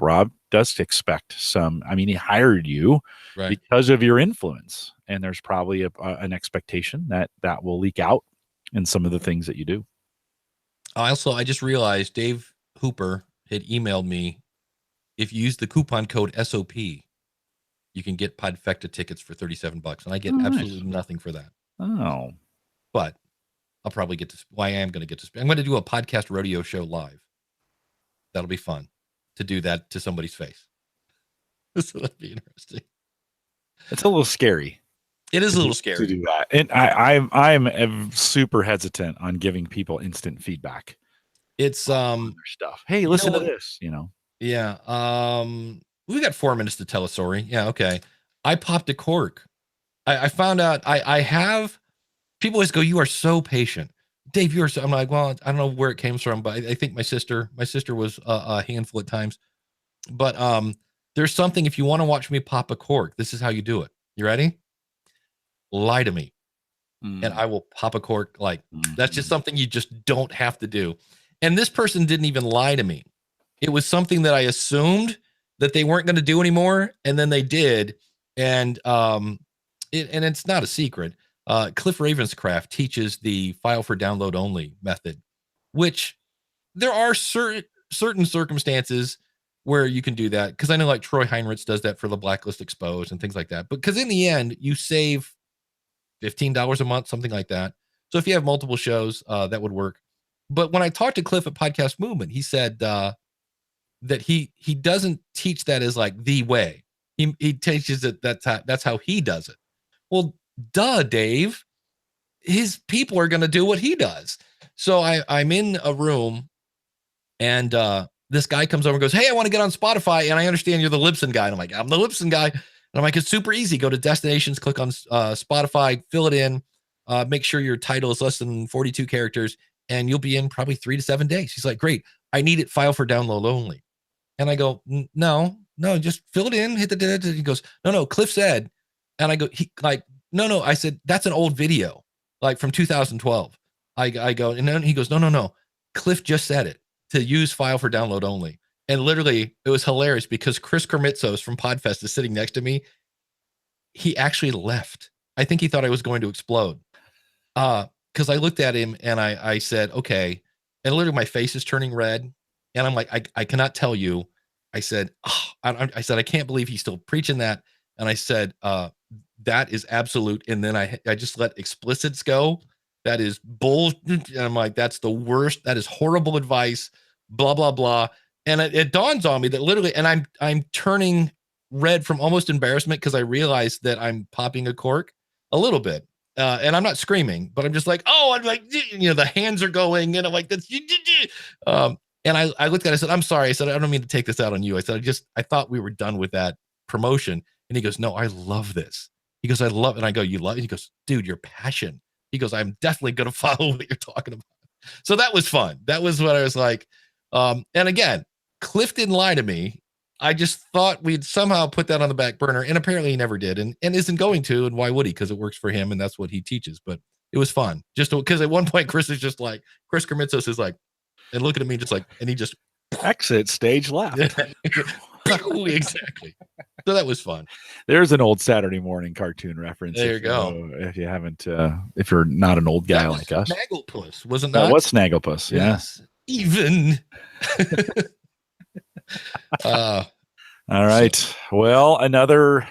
S3: Rob does expect some. I mean, he hired you because of your influence, and there's probably an expectation that will leak out in some of the things that you do.
S1: I just realized Dave Hooper had emailed me. If you use the coupon code SOP, you can get Podfecta tickets for $37, and I get absolutely nothing for that.
S3: Oh,
S1: but I'll probably get to. Well, I am going to get to. I'm going to do a podcast rodeo show live. That'll be fun to do that to somebody's face. So that'd be interesting.
S3: It's a little scary.
S1: It is a little scary
S3: to do that, and I'm super hesitant on giving people instant feedback.
S1: It's
S3: stuff. Hey, listen to this.
S1: Yeah. We got 4 minutes to tell a story. Yeah. Okay. I popped a cork. I found out I have people always go, you are so patient, Dave. You are so, I'm like, well, I don't know where it came from, but I think my sister was a handful at times, but there's something, if you want to watch me pop a cork, this is how you do it. You ready? Lie to me. And I will pop a cork. Like that's just something you just don't have to do. And this person didn't even lie to me. It was something that I assumed that they weren't going to do anymore, and then they did. And it's not a secret. Cliff Ravenscraft teaches the file for download only method, which there are certain circumstances where you can do that. Because I know like Troy Heinrichs does that for the Blacklist Exposed and things like that. But because in the end, you save $15 a month, something like that. So if you have multiple shows, that would work. But when I talked to Cliff at Podcast Movement, he said that he doesn't teach that as like the way. He teaches it that's how he does it. Well, duh, Dave. His people are going to do what he does. So I'm in a room, and this guy comes over and goes, "Hey, I want to get on Spotify, and I understand you're the Libsyn guy." And I'm like, "I'm the Libsyn guy." And I'm like, "It's super easy. Go to Destinations, click on Spotify, fill it in, make sure your title is less than 42 characters, and you'll be in probably 3 to 7 days." He's like, "Great. I need it file for download only." And I go, no, just fill it in, hit the. He goes, no, Cliff said. And I go, no. I said, that's an old video, like from 2012. I go, and then he goes, no. Cliff just said it, to use file for download only. And literally, it was hilarious because Chris Kermitzos from Podfest is sitting next to me. He actually left. I think he thought I was going to explode. Because I looked at him and I said, okay. And literally my face is turning red. And I'm like, I cannot tell you. I said, I said, I can't believe he's still preaching that. And I said, that is absolute. And then I just let explicits go. That is bull. And I'm like, that's the worst. That is horrible advice. Blah, blah, blah. And it dawns on me that literally, and I'm turning red from almost embarrassment because I realized that I'm popping a cork a little bit. And I'm not screaming, but I'm just like, I'm like, the hands are going. And I'm like, that's, and I looked at it, I said, I'm sorry. I said, I don't mean to take this out on you. I said, I thought we were done with that promotion. And he goes, no, I love this. He goes, I love it. And I go, you love it? He goes, dude, your passion. He goes, I'm definitely going to follow what you're talking about. So that was fun. That was what I was like. And again, Cliff didn't lie to me. I just thought we'd somehow put that on the back burner. And apparently he never did and isn't going to. And why would he? Because it works for him and that's what he teaches. But it was fun. Just because at one point, Chris Kermitzos is like, and looking at me just like, and he just
S3: exit stage left.
S1: Exactly. So that was fun.
S3: There's an old Saturday morning cartoon reference.
S1: There you go.
S3: If you haven't, if you're not an old guy like us.
S1: Snagglepuss, wasn't that?
S3: That was Snagglepuss. Yes.
S1: Even.
S3: All right. So, well, another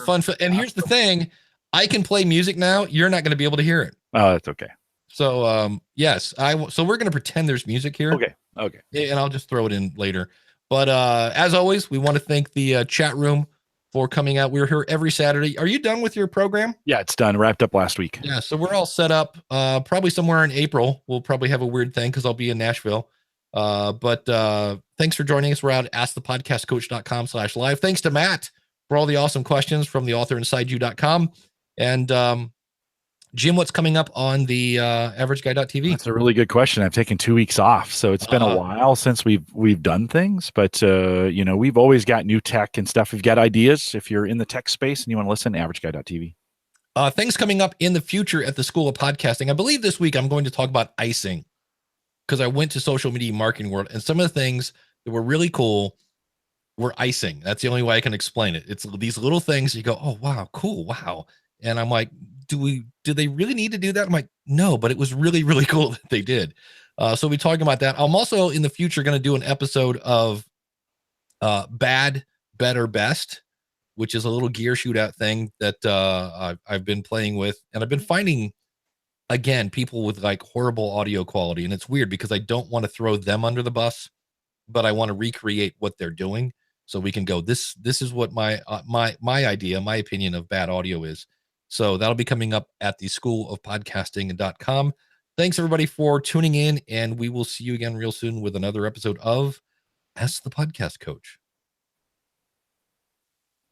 S1: fun. And here's the thing: I can play music now. You're not going to be able to hear it.
S3: Oh, that's okay.
S1: So, yes, so we're going to pretend there's music here.
S3: Okay.
S1: And I'll just throw it in later. But as always, we want to thank the chat room for coming out. We're here every Saturday. Are you done with your program?
S3: Yeah, it's done. Wrapped up last week.
S1: Yeah, so we're all set up. Probably somewhere in April, we'll probably have a weird thing because I'll be in Nashville. But thanks for joining us. We're out at askthepodcastcoach.com/live. Thanks to Matt for all the awesome questions from the authorinside you.com. And Jim, what's coming up on the averageguy.tv?
S3: That's a really good question. I've taken 2 weeks off, so it's been a while since we've done things, but we've always got new tech and stuff. We've got ideas. If you're in the tech space and you want to listen, averageguy.tv.
S1: Things coming up in the future at the School of Podcasting. I believe this week I'm going to talk about icing, because I went to social media marketing world, and some of the things that were really cool were icing. That's the only way I can explain it. It's these little things you go, oh, wow, cool. Wow. And I'm like, do they really need to do that? I'm like, no, but it was really, really cool that they did. So we'll be talking about that. I'm also in the future going to do an episode of Bad, Better, Best, which is a little gear shootout thing that I've been playing with. And I've been finding, again, people with like horrible audio quality. And it's weird because I don't want to throw them under the bus, but I want to recreate what they're doing. So we can go, this is what my idea, my opinion of bad audio is. So that'll be coming up at the schoolofpodcasting.com. Thanks everybody for tuning in, and we will see you again real soon with another episode of Ask the Podcast Coach.